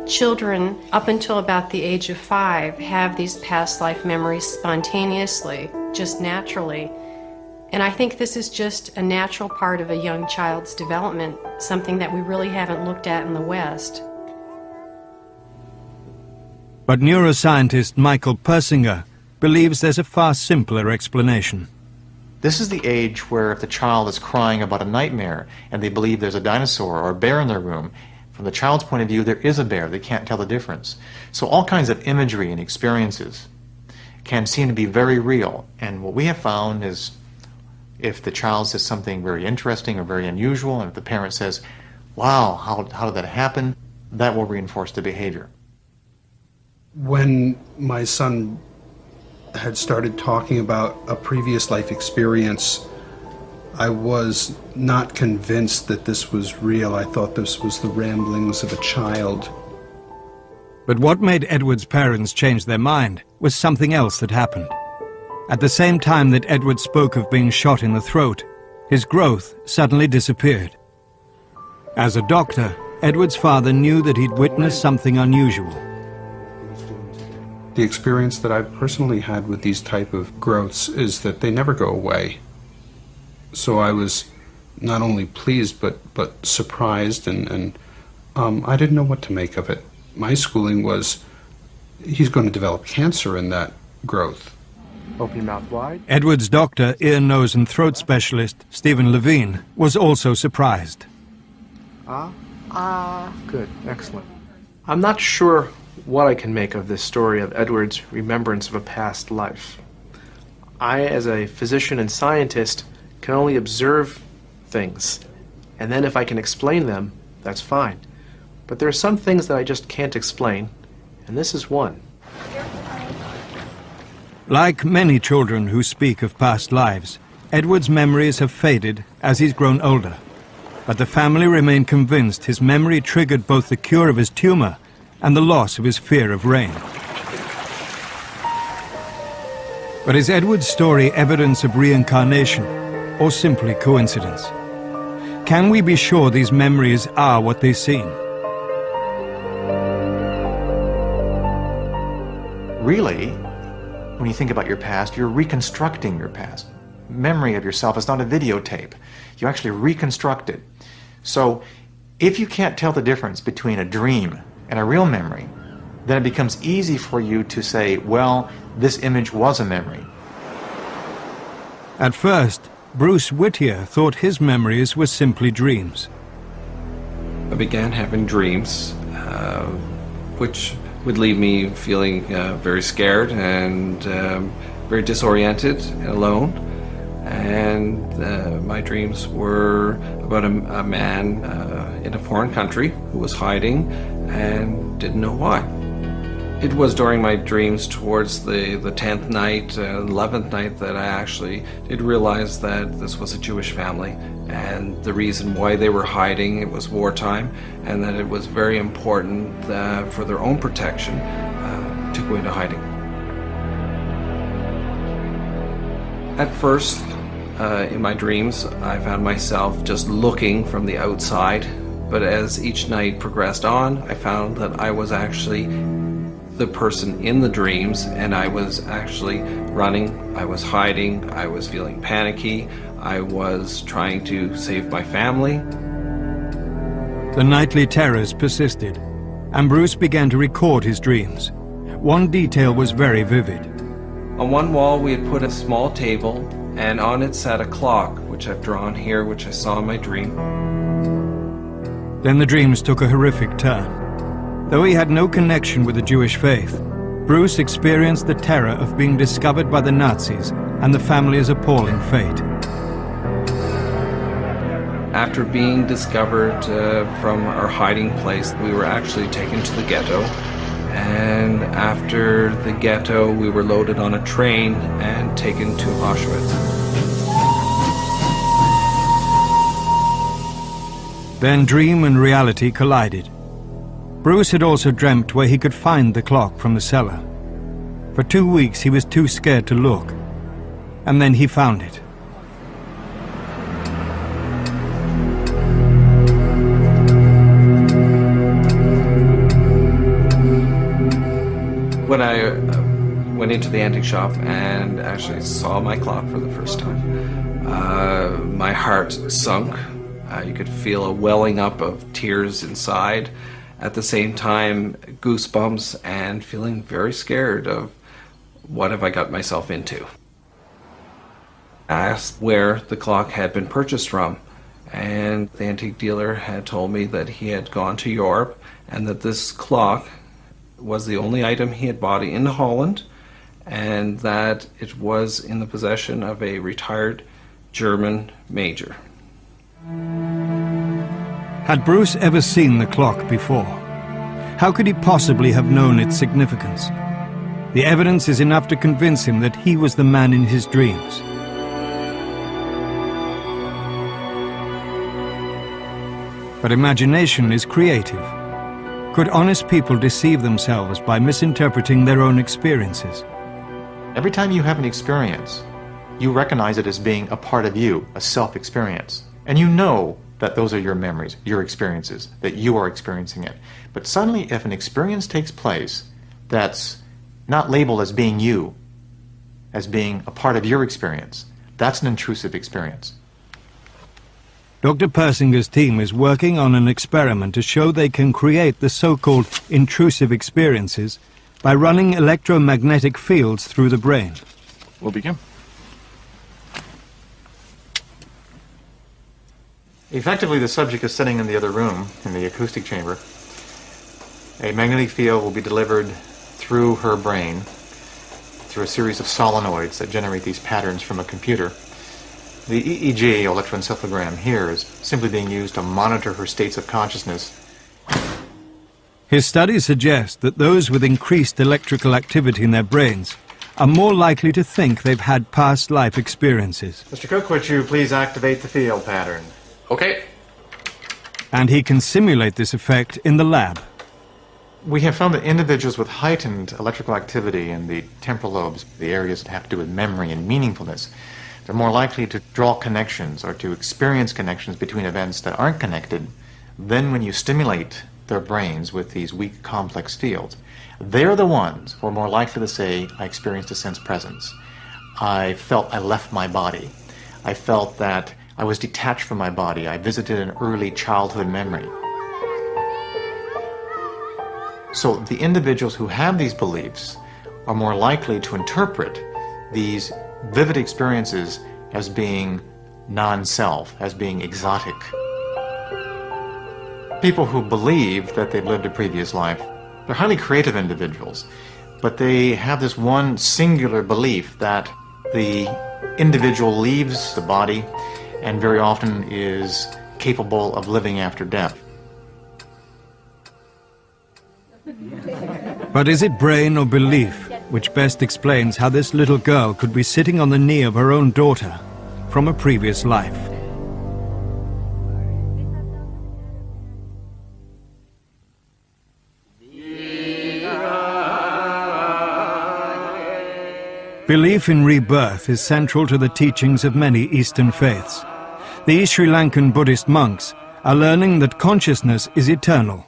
children up until about the age of 5 have these past life memories spontaneously, just naturally. And I think this is just a natural part of a young child's development, something that we really haven't looked at in the West. But neuroscientist Michael Persinger believes there's a far simpler explanation. This is the age where if the child is crying about a nightmare and they believe there's a dinosaur or a bear in their room, from the child's point of view, there is a bear. They can't tell the difference. So all kinds of imagery and experiences can seem to be very real. And what we have found is if the child says something very interesting or very unusual, and if the parent says, "Wow, how did that happen?" that will reinforce the behavior. When my son had started talking about a previous life experience, I was not convinced that this was real. I thought this was the ramblings of a child. But what made Edward's parents change their mind was something else that happened. At the same time that Edward spoke of being shot in the throat, his growth suddenly disappeared. As a doctor, Edward's father knew that he'd witnessed something unusual. The experience that I've personally had with these type of growths is that they never go away. So I was not only pleased but surprised, and I didn't know what to make of it. My schooling was, he's going to develop cancer in that growth. Open your mouth wide. Edward's doctor, ear, nose and throat specialist, Stephen Levine, was also surprised. Good, excellent. I'm not sure what I can make of this story of Edward's remembrance of a past life. I, as a physician and scientist, can only observe things, and then if I can explain them, that's fine. But there are some things that I just can't explain, and this is one. Like many children who speak of past lives, Edward's memories have faded as he's grown older. But the family remain convinced his memory triggered both the cure of his tumor and the loss of his fear of rain. But is Edward's story evidence of reincarnation, or simply coincidence? Can we be sure these memories are what they seem? Really, when you think about your past, you're reconstructing your past. Memory of yourself is not a videotape. You actually reconstruct it. So if you can't tell the difference between a dream and a real memory, then it becomes easy for you to say, well, this image was a memory. At first, Bruce Whittier thought his memories were simply dreams. I began having dreams, which would leave me feeling very scared and very disoriented and alone. And my dreams were about a man in a foreign country who was hiding and didn't know why. It was during my dreams towards the 10th night, 11th night that I actually did realize that this was a Jewish family, and the reason why they were hiding, it was wartime, and that it was very important for their own protection to go into hiding. At first, in my dreams, I found myself just looking from the outside, but as each night progressed on, I found that I was actually the person in the dreams, and I was actually running, I was hiding, I was feeling panicky, I was trying to save my family. The nightly terrors persisted, and Bruce began to record his dreams. One detail was very vivid. On one wall we had put a small table, and on it sat a clock, which I've drawn here, which I saw in my dream. Then the dreams took a horrific turn. Though he had no connection with the Jewish faith, Bruce experienced the terror of being discovered by the Nazis and the family's appalling fate. After being discovered from our hiding place, we were actually taken to the ghetto. And after the ghetto, we were loaded on a train and taken to Auschwitz. Then dream and reality collided. Bruce had also dreamt where he could find the clock from the cellar. For 2 weeks he was too scared to look, and then he found it. When I went into the antique shop and actually saw my clock for the first time, my heart sunk. You could feel a welling up of tears inside. At the same time, goosebumps and feeling very scared of what have I got myself into. I asked where the clock had been purchased from, and the antique dealer had told me that he had gone to Europe and that this clock was the only item he had bought in Holland, and that it was in the possession of a retired German major. Had Bruce ever seen the clock before? How could he possibly have known its significance? The evidence is enough to convince him that he was the man in his dreams. But imagination is creative. Could honest people deceive themselves by misinterpreting their own experiences? Every time you have an experience, you recognize it as being a part of you, a self-experience. And you know that those are your memories, your experiences, that you are experiencing it. But suddenly, if an experience takes place that's not labeled as being you, as being a part of your experience, that's an intrusive experience. Dr. Persinger's team is working on an experiment to show they can create the so-called intrusive experiences by running electromagnetic fields through the brain. We'll begin. Effectively, the subject is sitting in the other room, in the acoustic chamber. A magnetic field will be delivered through her brain, through a series of solenoids that generate these patterns from a computer. The EEG, electroencephalogram, here is simply being used to monitor her states of consciousness. His studies suggest that those with increased electrical activity in their brains are more likely to think they've had past life experiences. Mr. Cook, would you please activate the field pattern? Okay. And he can simulate this effect in the lab. We have found that individuals with heightened electrical activity in the temporal lobes, the areas that have to do with memory and meaningfulness, they're more likely to draw connections or to experience connections between events that aren't connected than when you stimulate their brains with these weak, complex fields. They're the ones who are more likely to say, I experienced a sense presence. I felt I left my body. I felt that I was detached from my body. I visited an early childhood memory. So the individuals who have these beliefs are more likely to interpret these vivid experiences as being non-self, as being exotic. People who believe that they've lived a previous life, they're highly creative individuals, but they have this one singular belief that the individual leaves the body and very often is capable of living after death. But is it brain or belief which best explains how this little girl could be sitting on the knee of her own daughter from a previous life? Belief in rebirth is central to the teachings of many Eastern faiths. The Sri Lankan Buddhist monks are learning that consciousness is eternal,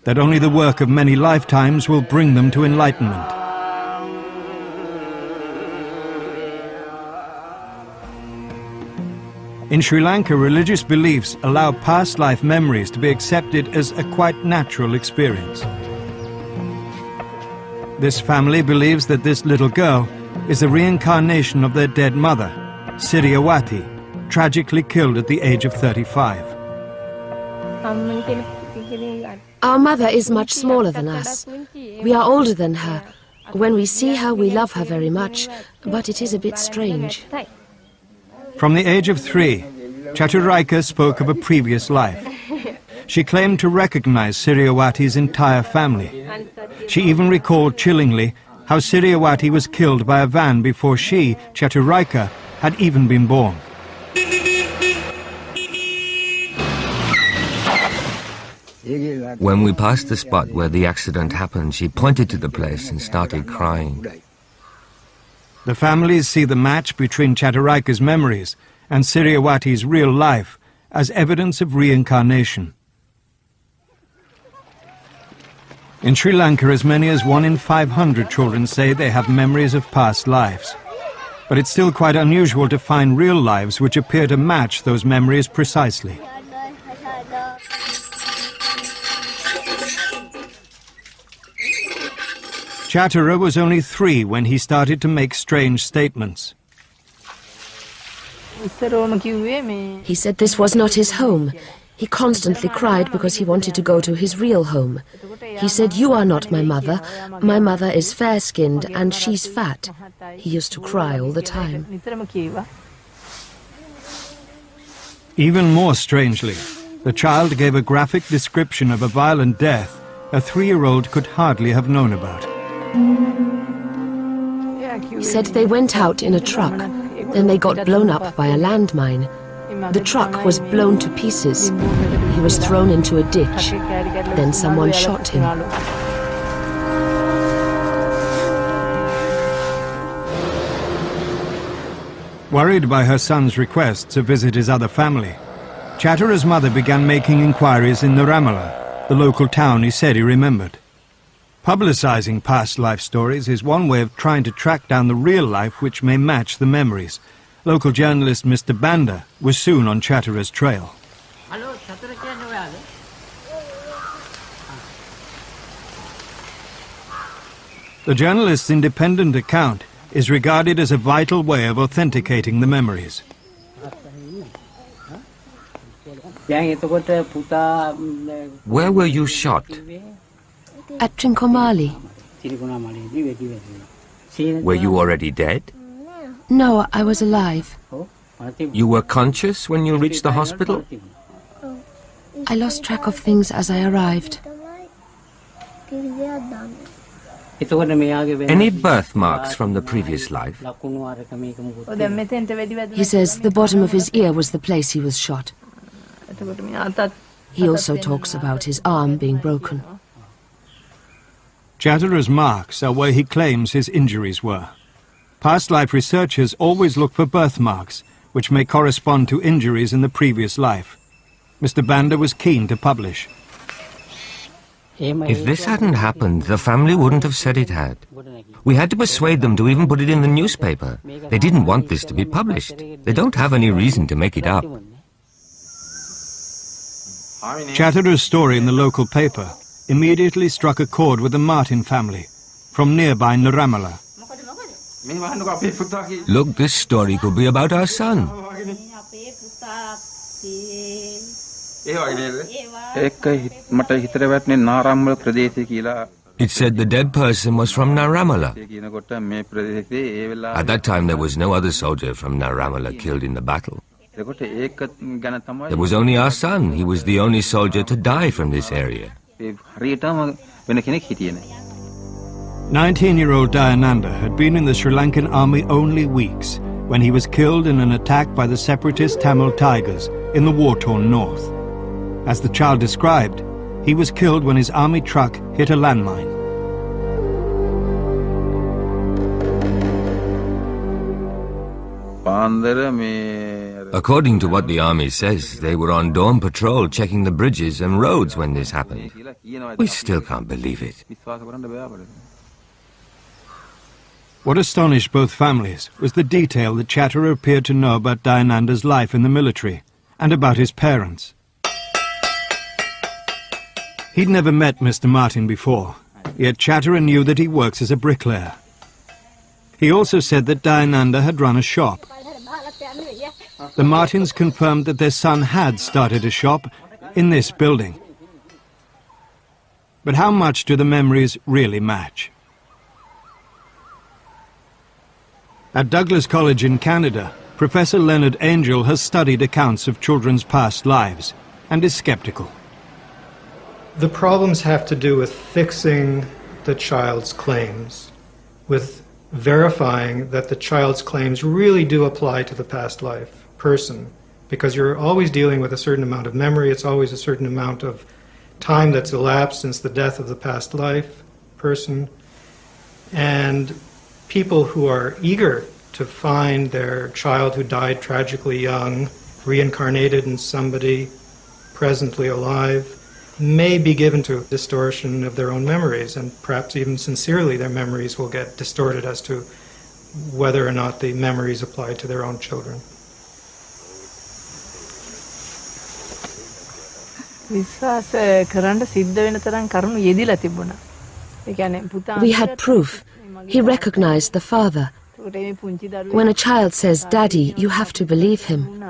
that only the work of many lifetimes will bring them to enlightenment. In Sri Lanka, religious beliefs allow past life memories to be accepted as a quite natural experience. This family believes that this little girl is a reincarnation of their dead mother, Siryawati, tragically killed at the age of 35. Our mother is much smaller than us. We are older than her. When we see her, we love her very much, but it is a bit strange. From the age of 3, Chaturika spoke of a previous life. She claimed to recognize Siryawati's entire family. She even recalled chillingly how Siryawati was killed by a van before she, Chaturika, had even been born. When we passed the spot where the accident happened, she pointed to the place and started crying. The families see the match between Chaturika's memories and Siryawati's real life as evidence of reincarnation. In Sri Lanka, as many as 1 in 500 children say they have memories of past lives. But it's still quite unusual to find real lives which appear to match those memories precisely. Chatura was only 3 when he started to make strange statements. He said this was not his home. He constantly cried because he wanted to go to his real home. He said, "You are not my mother. My mother is fair-skinned and she's fat." He used to cry all the time. Even more strangely, the child gave a graphic description of a violent death a 3-year-old could hardly have known about. He said they went out in a truck, then they got blown up by a landmine. The truck was blown to pieces. He was thrown into a ditch. Then someone shot him. Worried by her son's request to visit his other family, Chatterer's mother began making inquiries in Naramala, the local town he said he remembered. Publicizing past life stories is one way of trying to track down the real life which may match the memories. Local journalist Mr. Banda was soon on Chatterer's trail. The journalist's independent account is regarded as a vital way of authenticating the memories. Where were you shot? At Trincomalee. Were you already dead? No, I was alive. You were conscious when you reached the hospital? I lost track of things as I arrived. Any birthmarks from the previous life? He says the bottom of his ear was the place he was shot. He also talks about his arm being broken. Chatterer's marks are where he claims his injuries were. Past life researchers always look for birthmarks, which may correspond to injuries in the previous life. Mr. Banda was keen to publish. If this hadn't happened, the family wouldn't have said it had. We had to persuade them to even put it in the newspaper. They didn't want this to be published. They don't have any reason to make it up. Chatterer's story in the local paper immediately struck a chord with the Martin family from nearby Naramala. Look, this story could be about our son. It said the dead person was from Naramala. At that time, there was no other soldier from Naramala killed in the battle. There was only our son. He was the only soldier to die from this area. 19-year-old Dayananda had been in the Sri Lankan army only weeks when he was killed in an attack by the separatist Tamil Tigers in the war-torn north. As the child described, he was killed when his army truck hit a landmine. According to what the army says, they were on dawn patrol checking the bridges and roads when this happened. We still can't believe it. What astonished both families was the detail that Chatterer appeared to know about Dayananda's life in the military and about his parents. He'd never met Mr. Martin before, yet Chatterer knew that he works as a bricklayer. He also said that Dayananda had run a shop. The Martins confirmed that their son had started a shop in this building. But how much do the memories really match? At Douglas College in Canada, Professor Leonard Angel has studied accounts of children's past lives and is skeptical. The problems have to do with fixing the child's claims, with verifying that the child's claims really do apply to the past life person, because you're always dealing with a certain amount of memory. It's always a certain amount of time that's elapsed since the death of the past life person. And people who are eager to find their child who died tragically young, reincarnated in somebody presently alive, may be given to distortion of their own memories, and perhaps even sincerely their memories will get distorted as to whether or not the memories apply to their own children. We had proof. He recognized the father. When a child says, "Daddy," you have to believe him.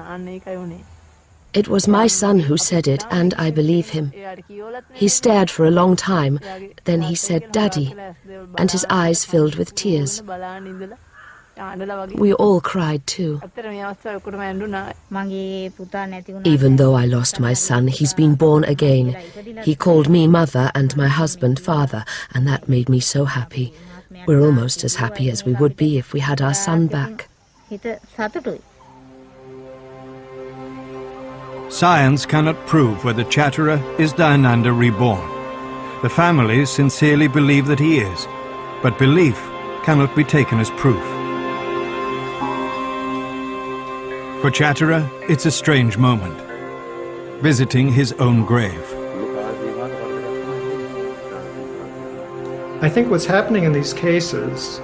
It was my son who said it, and I believe him. He stared for a long time, then he said, "Daddy," and his eyes filled with tears. We all cried too. Even though I lost my son, he's been born again. He called me mother and my husband father, and that made me so happy. We're almost as happy as we would be if we had our son back. Science cannot prove whether Chatterer is Dayananda reborn. The family sincerely believe that he is, but belief cannot be taken as proof. For Chatterer, it's a strange moment, visiting his own grave. I think what's happening in these cases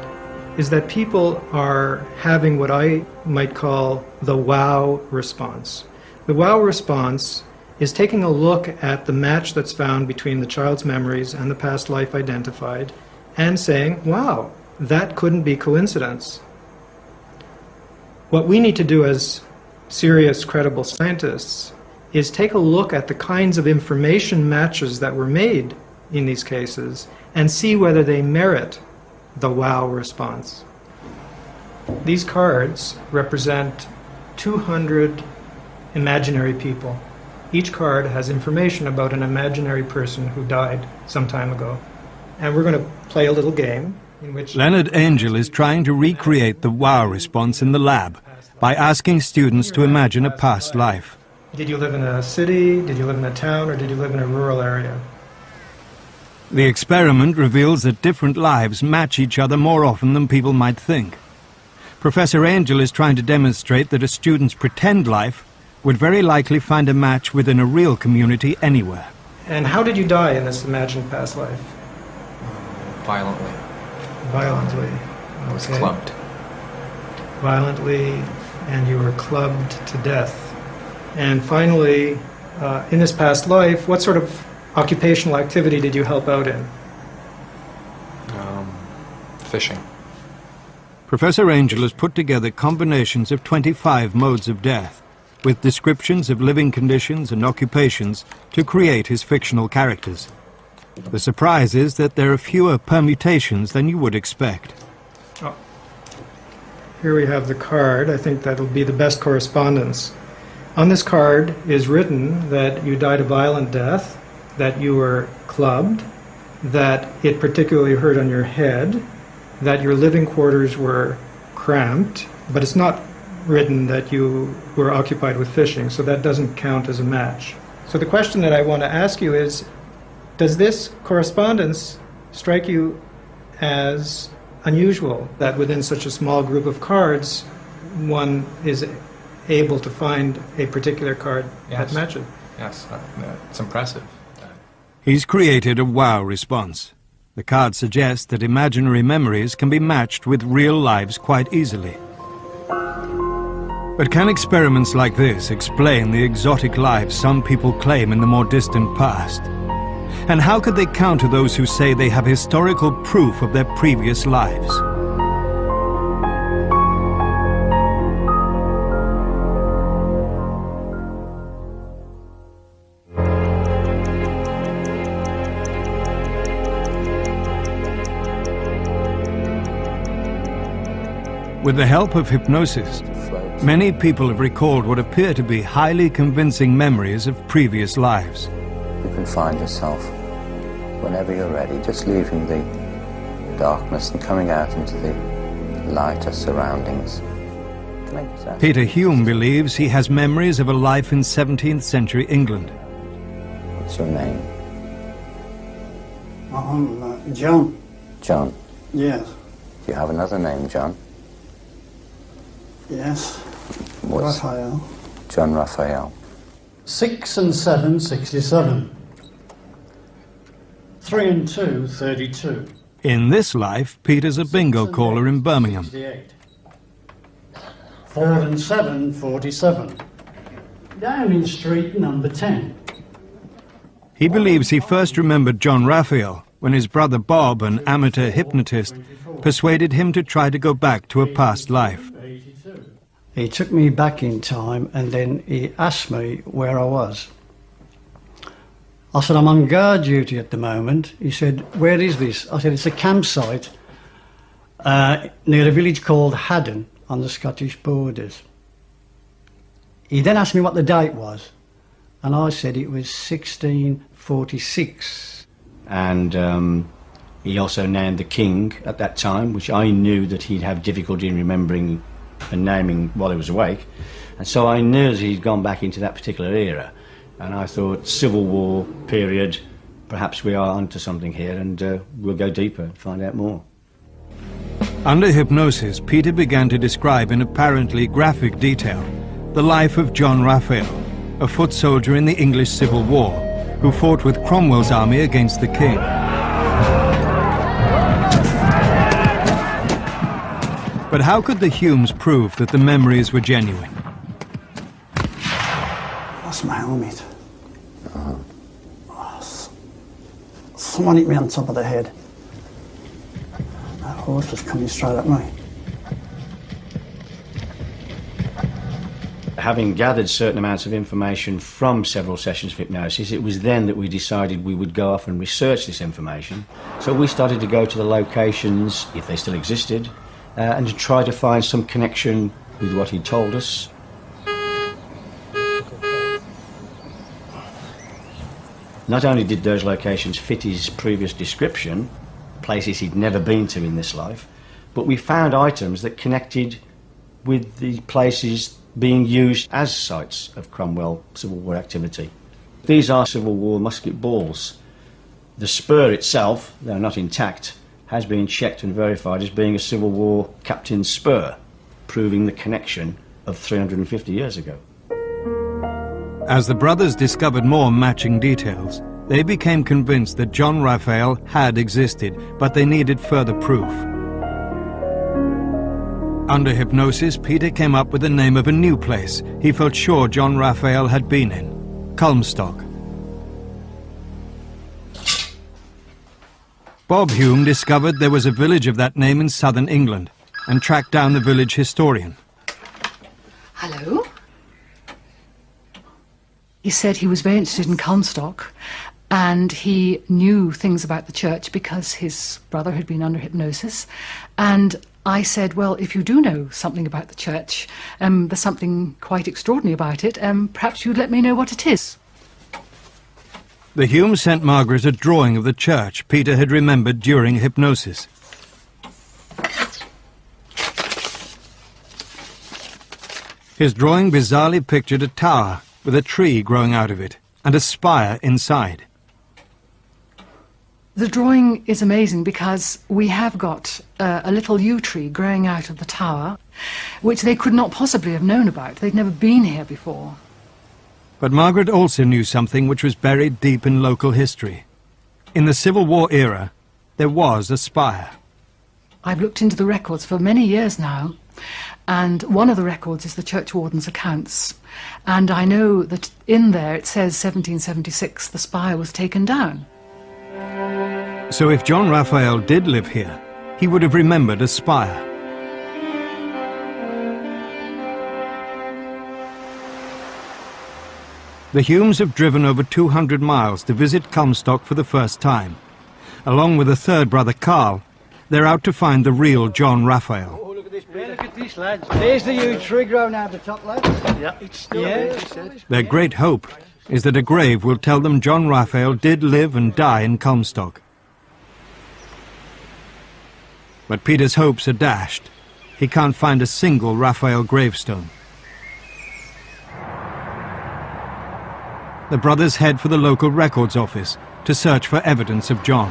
is that people are having what I might call the wow response. The wow response is taking a look at the match that's found between the child's memories and the past life identified and saying, wow, that couldn't be coincidence. What we need to do as serious, credible scientists is take a look at the kinds of information matches that were made in these cases and see whether they merit the wow response. These cards represent 200 imaginary people. Each card has information about an imaginary person who died some time ago. And we're going to play a little game in which... Leonard Angel is trying to recreate the wow response in the lab by asking students to imagine a past life. Did you live in a city, did you live in a town, or did you live in a rural area? The experiment reveals that different lives match each other more often than people might think. Professor Angel is trying to demonstrate that a student's pretend life would very likely find a match within a real community anywhere. And how did you die in this imagined past life? Violently. Violently. I was clubbed. Violently, and you were clubbed to death. And finally, in this past life, what sort of occupational activity did you help out in? Fishing. Professor Angel has put together combinations of 25 modes of death, with descriptions of living conditions and occupations to create his fictional characters. The surprise is that there are fewer permutations than you would expect. Oh. Here we have the card. I think that'll be the best correspondence. On this card is written that you died a violent death, that you were clubbed, that it particularly hurt on your head, that your living quarters were cramped, but it's not written that you were occupied with fishing, so that doesn't count as a match. So the question that I want to ask you is, does this correspondence strike you as unusual, that within such a small group of cards, one is able to find a particular card that matches? Yes, it's impressive. He's created a wow response. The card suggests that imaginary memories can be matched with real lives quite easily. But can experiments like this explain the exotic lives some people claim in the more distant past? And how could they counter those who say they have historical proof of their previous lives? With the help of hypnosis, many people have recalled what appear to be highly convincing memories of previous lives. You can find yourself, whenever you're ready, just leaving the darkness and coming out into the lighter surroundings. Peter Hume believes he has memories of a life in 17th century England. What's your name? I'm John. John? Yes. Do you have another name, John? Yes. What's Raphael. John Raphael. 6 and 7, 67. 3 and 2, 32. In this life, Peter's a bingo caller in Birmingham. 68. 4 and 7, 47. Downing Street, number 10. He believes he first remembered John Raphael when his brother Bob, an amateur hypnotist, persuaded him to try to go back to a past life. He took me back in time and then he asked me where I was. I said, I'm on guard duty at the moment. He said, where is this? I said, it's a campsite near a village called Haddon on the Scottish borders. He then asked me what the date was, and I said it was 1646. And He also named the king at that time, which I knew that he'd have difficulty in remembering and naming while he was awake. And so I knew that he'd gone back into that particular era. And I thought, Civil War period, perhaps we are onto something here, and we'll go deeper and find out more. Under hypnosis, Peter began to describe in apparently graphic detail the life of John Raphael, a foot soldier in the English Civil War, who fought with Cromwell's army against the king. But how could the Humes prove that the memories were genuine? That's my helmet. Someone hit me on top of the head. That horse was coming straight at me. Having gathered certain amounts of information from several sessions of hypnosis, it was then that we decided we would go off and research this information. So we started to go to the locations, if they still existed, and to try to find some connection with what he told us. Not only did those locations fit his previous description, places he'd never been to in this life, but we found items that connected with the places being used as sites of Cromwell Civil War activity. These are Civil War musket balls. The spur itself, though not intact, has been checked and verified as being a Civil War captain's spur, proving the connection of 350 years ago. As the brothers discovered more matching details, they became convinced that John Raphael had existed, but they needed further proof. Under hypnosis, Peter came up with the name of a new place he felt sure John Raphael had been in, Culmstock. Bob Hume discovered there was a village of that name in southern England and tracked down the village historian. Hello. He said he was very interested in Culmstock, and he knew things about the church because his brother had been under hypnosis. And I said, well, if you do know something about the church, there's something quite extraordinary about it, perhaps you'd let me know what it is. The Humes sent Margaret a drawing of the church Peter had remembered during hypnosis. His drawing bizarrely pictured a tower with a tree growing out of it and a spire inside. The drawing is amazing because we have got a little yew tree growing out of the tower, which they could not possibly have known about. They'd never been here before. But Margaret also knew something which was buried deep in local history. In the Civil War era, there was a spire. I've looked into the records for many years now, and one of the records is the churchwarden's accounts. And I know that in there it says 1776 the spire was taken down. So if John Raphael did live here, he would have remembered a spire. The Humes have driven over 200 miles to visit Culmstock for the first time. Along with a third brother, Carl, they're out to find the real John Raphael. Oh, look at this, lads. There's the yew tree growing out of the top, lads. Yeah, it's still there, he said. Their great hope is that a grave will tell them John Raphael did live and die in Culmstock. But Peter's hopes are dashed. He can't find a single Raphael gravestone. The brothers head for the local records office to search for evidence of John.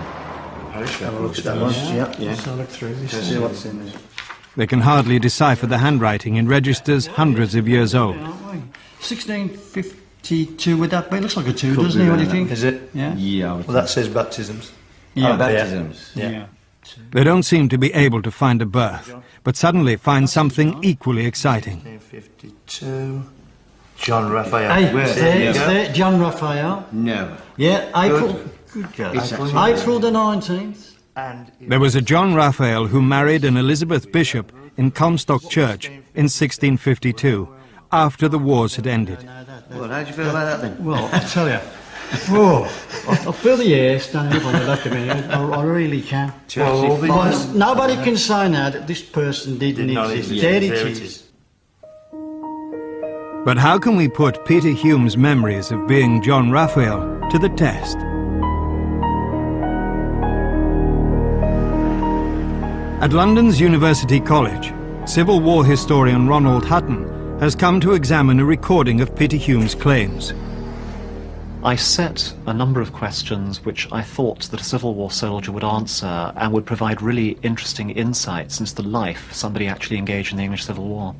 They can hardly decipher the handwriting in registers hundreds of years old. 1652, would that be? It looks like a 2, doesn't it? What do you think? Is it? Yeah. Yeah. Well, that says baptisms. Yeah, baptisms. Yeah. They don't seem to be able to find a birth, but suddenly find something equally exciting. 1652. John Raphael. Hey, there, John Raphael. No. Yeah, April. April the 19th. There was a John Raphael who married an Elizabeth Bishop in Culmstock Church in 1652, after the wars had ended. Well, how do you feel about that then? Well, I tell you, whoa, I feel the air standing up on the left of me. I really can. Well, nobody can say now that this person didn't exist. There it is. But how can we put Peter Hume's memories of being John Raphael to the test? At London's University College, Civil War historian Ronald Hutton has come to examine a recording of Peter Hume's claims. I set a number of questions which I thought that a Civil War soldier would answer and would provide really interesting insights into the life of somebody actually engaged in the English Civil War.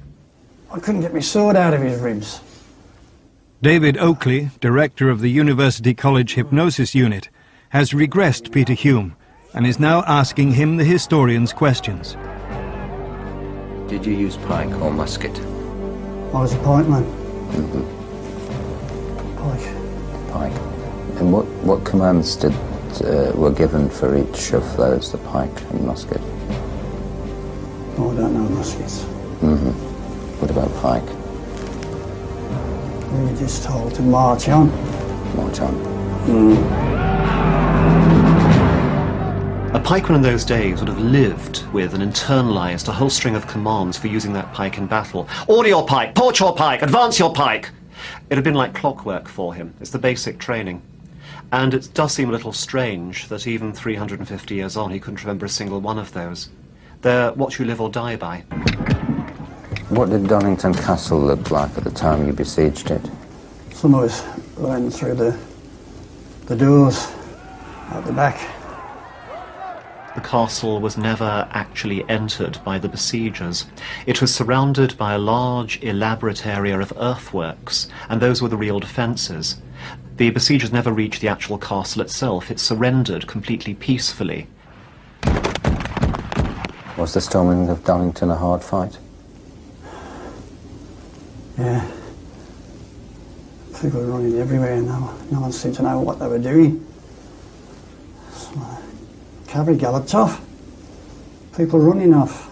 I couldn't get my sword out of his ribs. David Oakley, director of the University College Hypnosis Unit, has regressed Peter Hume and is now asking him the historian's questions. Did you use pike or musket? I was a pikeman. Mm-hmm. Pike. Pike. And what commands were given for each of those, the pike and musket? Oh, I don't know muskets. Mm-hmm. What about pike? We were just told to march on. March on. A pikeman in those days would have lived with and internalized a whole string of commands for using that pike in battle. Order your pike, port your pike, advance your pike. It had been like clockwork for him. It's the basic training. And it does seem a little strange that even 350 years on he couldn't remember a single one of those. They're what you live or die by. What did Donington Castle look like at the time you besieged it? Some of us went through the doors out the back. The castle was never actually entered by the besiegers. It was surrounded by a large, elaborate area of earthworks, and those were the real defences. The besiegers never reached the actual castle itself. It surrendered completely peacefully. Was the storming of Donington a hard fight? Yeah. People were running everywhere now. No one seemed to know what they were doing. Cavalry galloped off. People running off.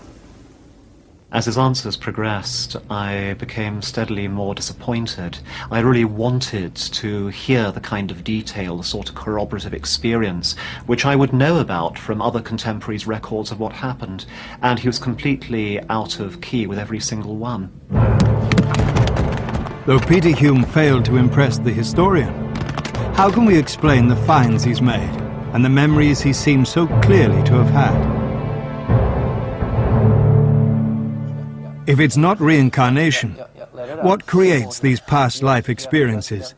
As his answers progressed, I became steadily more disappointed. I really wanted to hear the kind of detail, the sort of corroborative experience, which I would know about from other contemporaries' records of what happened, and he was completely out of key with every single one. Though Peter Hume failed to impress the historian, how can we explain the finds he's made and the memories he seems so clearly to have had? If it's not reincarnation, what creates these past life experiences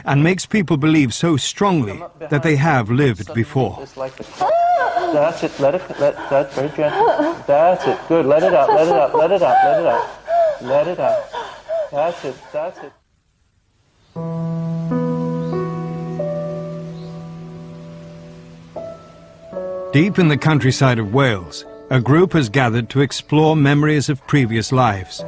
and makes people believe so strongly that they have lived before? That's it, that's very gentle. That's it, good, let it out, let it out, let it out, let it out. Let it out. That's it, that's it. Deep in the countryside of Wales, a group has gathered to explore memories of previous lives.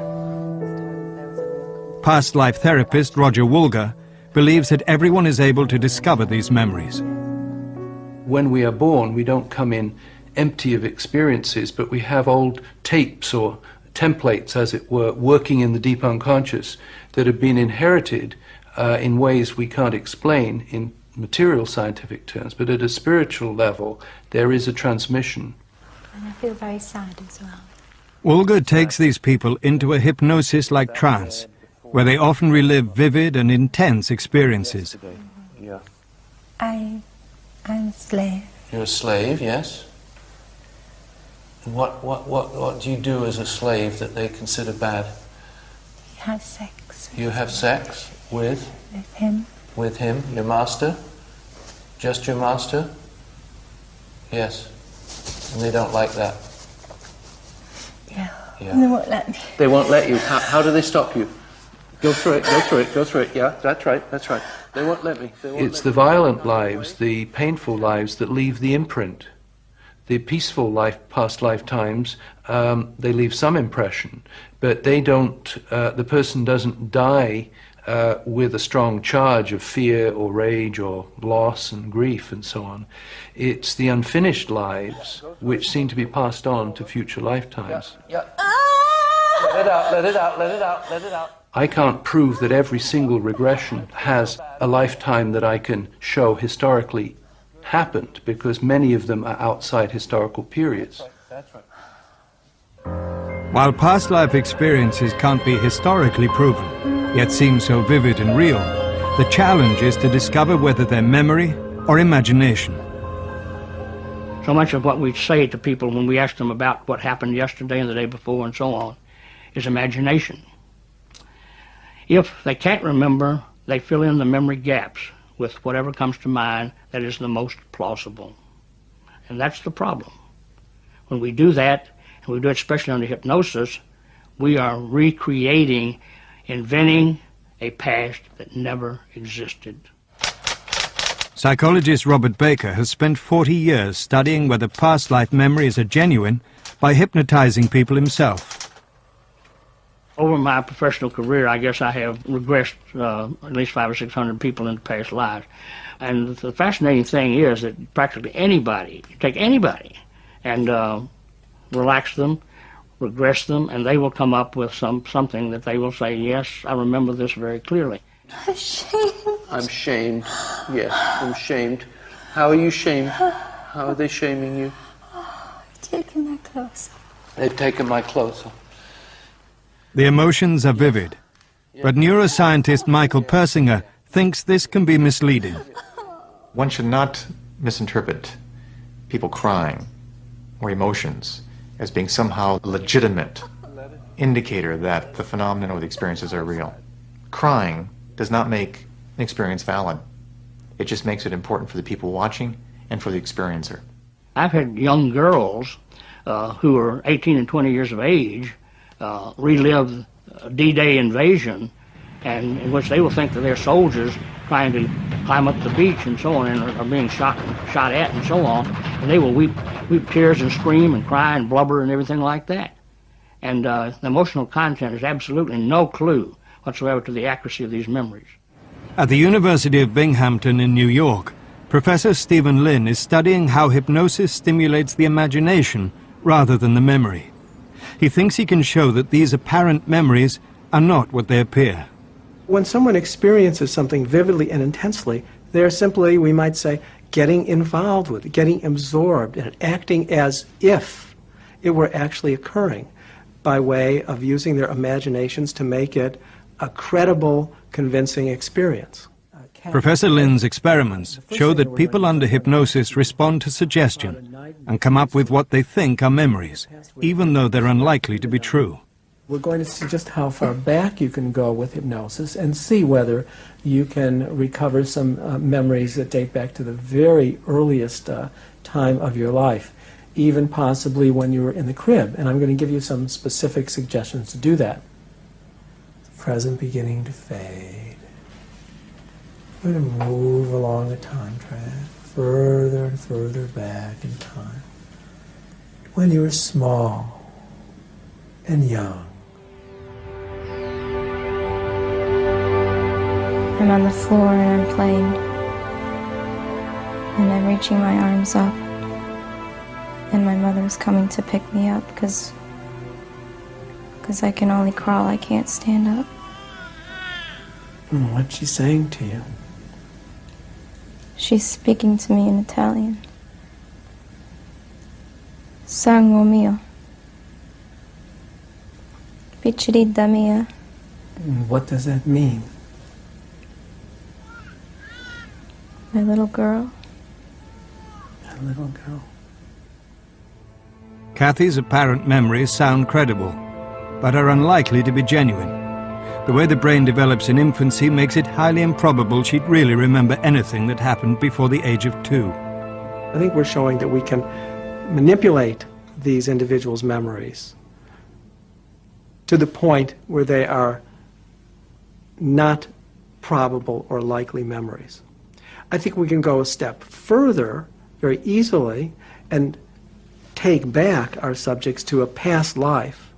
Past life therapist Roger Woolger believes that everyone is able to discover these memories. When we are born, we don't come in empty of experiences, but we have old tapes or templates, as it were, working in the deep unconscious that have been inherited in ways we can't explain in material scientific terms, but at a spiritual level there is a transmission. And I feel very sad as well. Woolger takes these people into a hypnosis-like trance, where they often relive vivid and intense experiences. Yeah. I'm a slave. You're a slave, yes. And what do you do as a slave that they consider bad? You have sex. You have sex with? With him. With him, your master? Just your master? Yes. And they don't like that? Yeah. Yeah. They won't let me. They won't let you. How do they stop you? Go through it, go through it, go through it. Yeah, that's right, that's right. They won't let me. It's the violent lives, the painful lives that leave the imprint. The peaceful life, past lifetimes, they leave some impression, but they don't, the person doesn't die with a strong charge of fear or rage or loss and grief and so on. It's the unfinished lives which seem to be passed on to future lifetimes. Yeah. Let it out, let it out, let it out, let it out. I can't prove that every single regression has a lifetime that I can show historically happened, because many of them are outside historical periods. That's right. While past life experiences can't be historically proven, yet seem so vivid and real, the challenge is to discover whether they're memory or imagination. So much of what we say to people when we ask them about what happened yesterday and the day before and so on is imagination. If they can't remember, they fill in the memory gaps with whatever comes to mind that is the most plausible. And that's the problem. When we do that, and we do it especially under hypnosis, we are recreating, inventing a past that never existed. Psychologist Robert Baker has spent 40 years studying whether past life memories are genuine by hypnotizing people himself. Over my professional career, I guess I have regressed at least 500 or 600 people into past lives. And the fascinating thing is that practically anybody, you take anybody and relax them, regress them, and they will come up with something that they will say, yes, I remember this very clearly. I'm shamed. I'm shamed. Yes, I'm shamed. How are you shamed? How are they shaming you? Taking their clothes off. They've taken my clothes off. The emotions are vivid, but neuroscientist Michael Persinger thinks this can be misleading. One should not misinterpret people crying or emotions as being somehow a legitimate indicator that the phenomenon or the experiences are real. Crying does not make an experience valid. It just makes it important for the people watching and for the experiencer. I've had young girls who are 18 and 20 years of age relive D-Day invasion, and in which they will think that they're soldiers trying to climb up the beach and so on, and are being shot at and so on, and they will weep tears and scream and cry and blubber and everything like that. And the emotional content is absolutely no clue whatsoever to the accuracy of these memories. At the University of Binghamton in New York, Professor Stephen Lin is studying how hypnosis stimulates the imagination rather than the memory. He thinks he can show that these apparent memories are not what they appear. When someone experiences something vividly and intensely, they're simply, we might say, getting involved with it, getting absorbed, and acting as if it were actually occurring by way of using their imaginations to make it a credible, convincing experience. Professor Lin's experiments show that people under hypnosis respond to suggestion and come up with what they think are memories, even though they're unlikely to be true. We're going to see just how far back you can go with hypnosis and see whether you can recover some memories that date back to the very earliest time of your life, even possibly when you were in the crib. And I'm going to give you some specific suggestions to do that. The present beginning to fade. We're going to move along a time track, further and further back in time. When you were small and young. I'm on the floor and I'm playing. And I'm reaching my arms up. And my mother's coming to pick me up because I can only crawl, I can't stand up. What's she saying to you? She's speaking to me in Italian. Sangue mio. Piccerida mia. What does that mean? My little girl. My little girl. Kathy's apparent memories sound credible, but are unlikely to be genuine. The way the brain develops in infancy makes it highly improbable she'd really remember anything that happened before the age of 2. I think we're showing that we can manipulate these individuals' memories to the point where they are not probable or likely memories. I think we can go a step further very easily and take back our subjects to a past life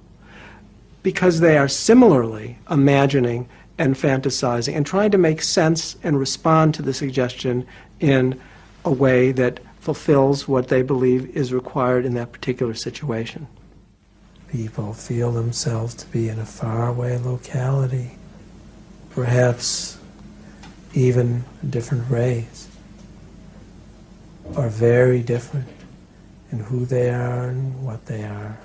because they are similarly imagining and fantasizing and trying to make sense and respond to the suggestion in a way that fulfills what they believe is required in that particular situation. People feel themselves to be in a faraway locality, perhaps even a different race, or very different in who they are and what they are.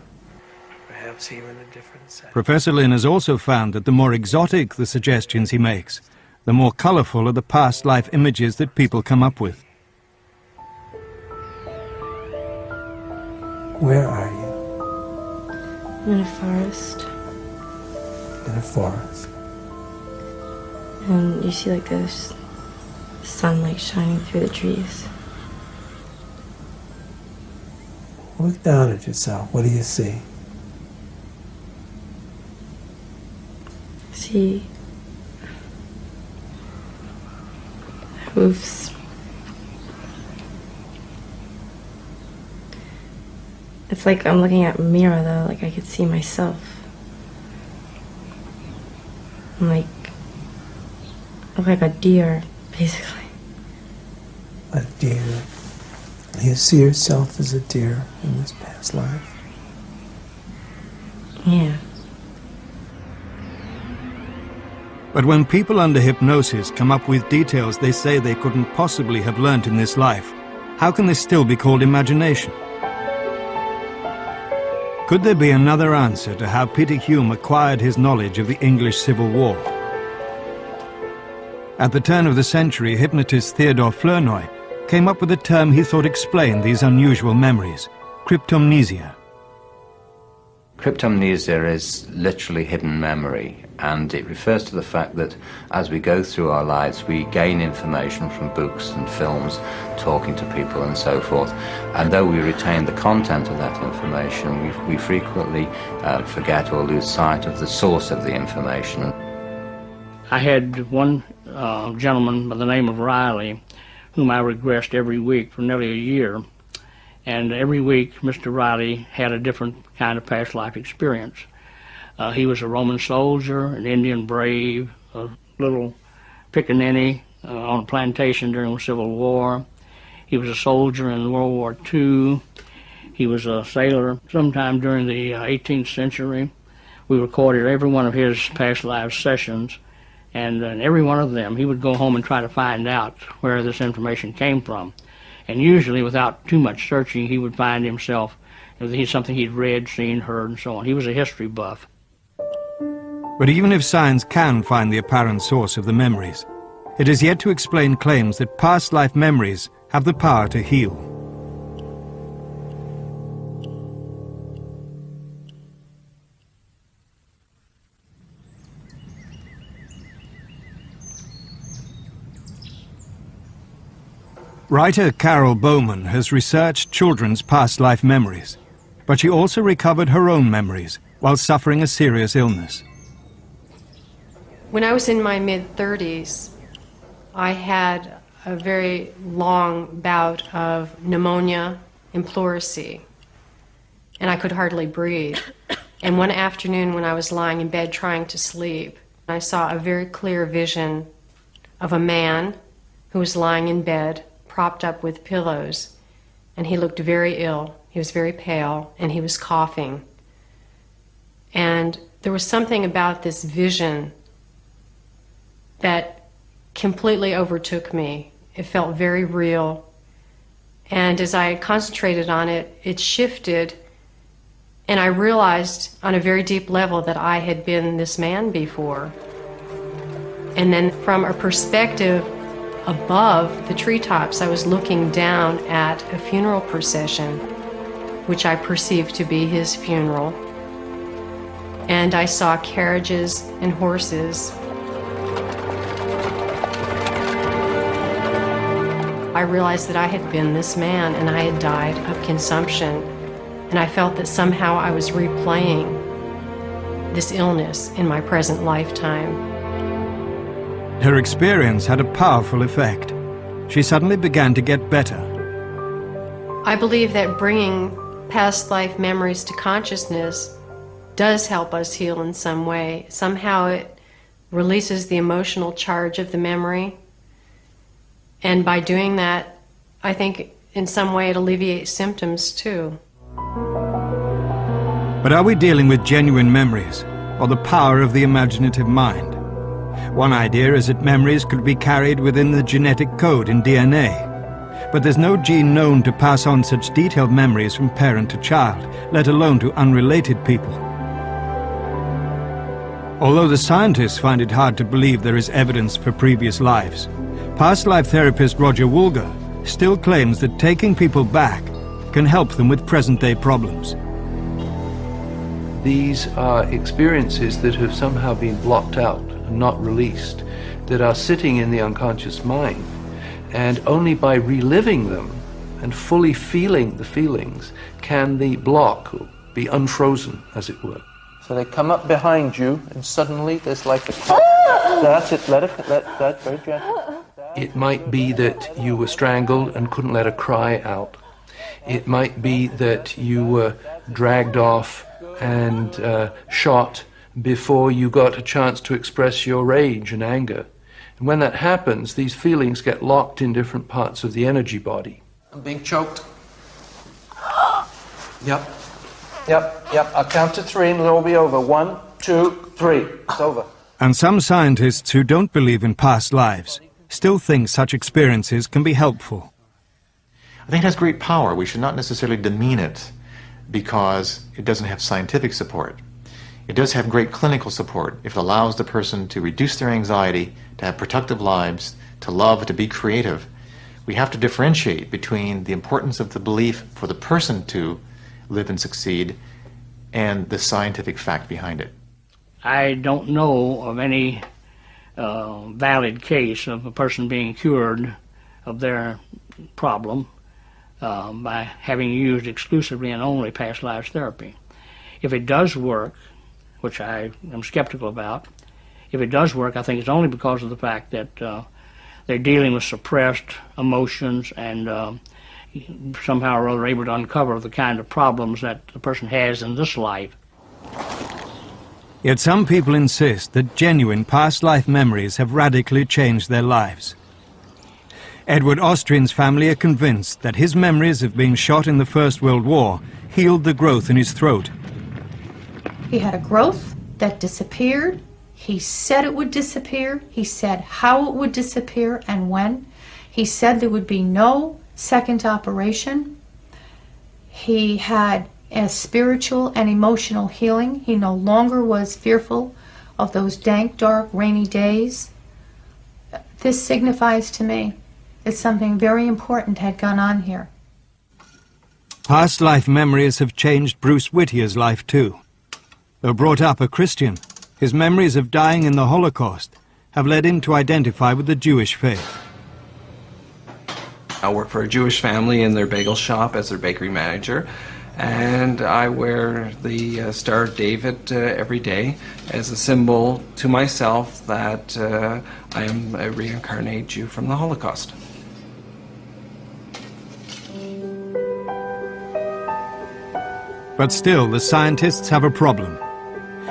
Perhaps even a different sex. Professor Lin has also found that the more exotic the suggestions he makes, the more colorful are the past life images that people come up with. Where are you? In a forest. In a forest. And you see like this sunlight shining through the trees. Look down at yourself. What do you see? See hoofs. It's like I'm looking at a mirror though, like I could see myself. I'm like, I look like a deer, basically. A deer. You see yourself as a deer in this past life? Yeah. But when people under hypnosis come up with details they say they couldn't possibly have learnt in this life, how can this still be called imagination? Could there be another answer to how Peter Hume acquired his knowledge of the English Civil War? At the turn of the century, hypnotist Theodore Flournoy came up with a term he thought explained these unusual memories: cryptomnesia. Cryptomnesia is literally hidden memory, and it refers to the fact that as we go through our lives we gain information from books and films, talking to people and so forth, and though we retain the content of that information, we frequently forget or lose sight of the source of the information. I had one gentleman by the name of Riley, whom I regressed every week for nearly a year. And every week, Mr. Riley had a different kind of past life experience. He was a Roman soldier, an Indian brave, a little pickaninny on a plantation during the Civil War. He was a soldier in World War II. He was a sailor sometime during the 18th century. We recorded every one of his past life sessions, and in every one of them, he would go home and try to find out where this information came from. And usually, without too much searching, he would find himself, something he'd read, seen, heard, and so on. He was a history buff. But even if science can find the apparent source of the memories, it is yet to explain claims that past life memories have the power to heal. Writer Carol Bowman has researched children's past life memories, but she also recovered her own memories while suffering a serious illness. When I was in my mid-30s, I had a very long bout of pneumonia and pleurisy, and I could hardly breathe. And one afternoon when I was lying in bed trying to sleep, I saw a very clear vision of a man who was lying in bed, propped up with pillows, and he looked very ill. He was very pale, and he was coughing. And there was something about this vision that completely overtook me. It felt very real. And as I concentrated on it, it shifted, and I realized on a very deep level that I had been this man before. And then from a perspective above the treetops, I was looking down at a funeral procession, which I perceived to be his funeral. And I saw carriages and horses. I realized that I had been this man and I had died of consumption. And I felt that somehow I was replaying this illness in my present lifetime. Her experience had a powerful effect. She suddenly began to get better. I believe that bringing past life memories to consciousness does help us heal in some way. Somehow it releases the emotional charge of the memory. And by doing that, I think in some way it alleviates symptoms too. But are we dealing with genuine memories, or the power of the imaginative mind? One idea is that memories could be carried within the genetic code in DNA. But there's no gene known to pass on such detailed memories from parent to child, let alone to unrelated people. Although the scientists find it hard to believe there is evidence for previous lives, past life therapist Roger Woolger still claims that taking people back can help them with present-day problems. These are experiences that have somehow been blocked out and not released, that are sitting in the unconscious mind, and only by reliving them and fully feeling the feelings can the block be unfrozen, as it were. So they come up behind you, and suddenly there's like a... That's it, that's very gentle. It might be that you were strangled and couldn't let a cry out. It might be that you were dragged off and shot before you got a chance to express your rage and anger. And when that happens, these feelings get locked in different parts of the energy body. I'm being choked. Yep. I'll count to 3 and it'll all be over. 1, 2, 3. It's over. And some scientists who don't believe in past lives still think such experiences can be helpful. I think it has great power. We should not necessarily demean it because it doesn't have scientific support. It does have great clinical support if it allows the person to reduce their anxiety, to have productive lives, to love, to be creative. We have to differentiate between the importance of the belief for the person to live and succeed and the scientific fact behind it. I don't know of any valid case of a person being cured of their problem by having used exclusively and only past lives therapy. If it does work, which I am skeptical about, if it does work, I think it's only because of the fact that they're dealing with suppressed emotions and somehow or other able to uncover the kind of problems that the person has in this life. Yet some people insist that genuine past life memories have radically changed their lives. Edward Austrian's family are convinced that his memories of being shot in the First World War healed the growth in his throat. He had a growth that disappeared. He said it would disappear. He said how it would disappear and when. He said there would be no second operation. He had a spiritual and emotional healing. He no longer was fearful of those dank, dark, rainy days. This signifies to me that something very important had gone on here. Past life memories have changed Bruce Whittier's life too. Though brought up a Christian, his memories of dying in the Holocaust have led him to identify with the Jewish faith. I work for a Jewish family in their bagel shop as their bakery manager, and I wear the Star of David every day as a symbol to myself that I am a reincarnated Jew from the Holocaust. But still, the scientists have a problem.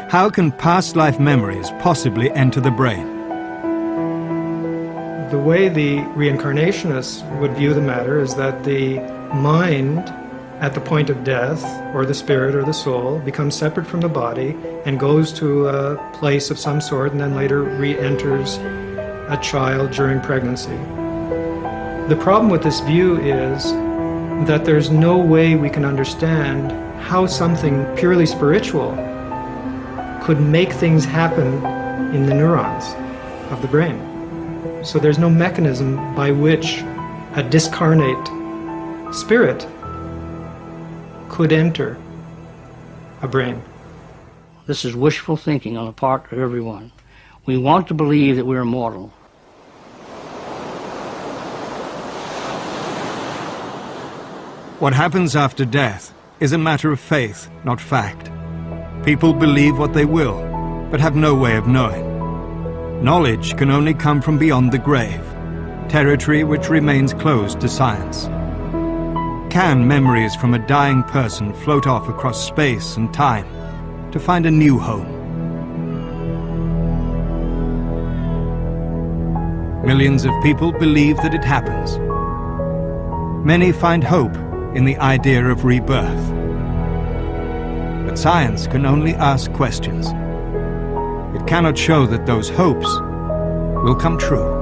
How can past life memories possibly enter the brain? The way the reincarnationists would view the matter is that the mind, at the point of death, or the spirit or the soul, becomes separate from the body and goes to a place of some sort and then later re-enters a child during pregnancy. The problem with this view is that there's no way we can understand how something purely spiritual could make things happen in the neurons of the brain. So there's no mechanism by which a discarnate spirit could enter a brain. This is wishful thinking on the part of everyone. We want to believe that we're immortal. What happens after death is a matter of faith, not fact. People believe what they will, but have no way of knowing. Knowledge can only come from beyond the grave, territory which remains closed to science. Can memories from a dying person float off across space and time to find a new home? Millions of people believe that it happens. Many find hope in the idea of rebirth. But science can only ask questions. It cannot show that those hopes will come true.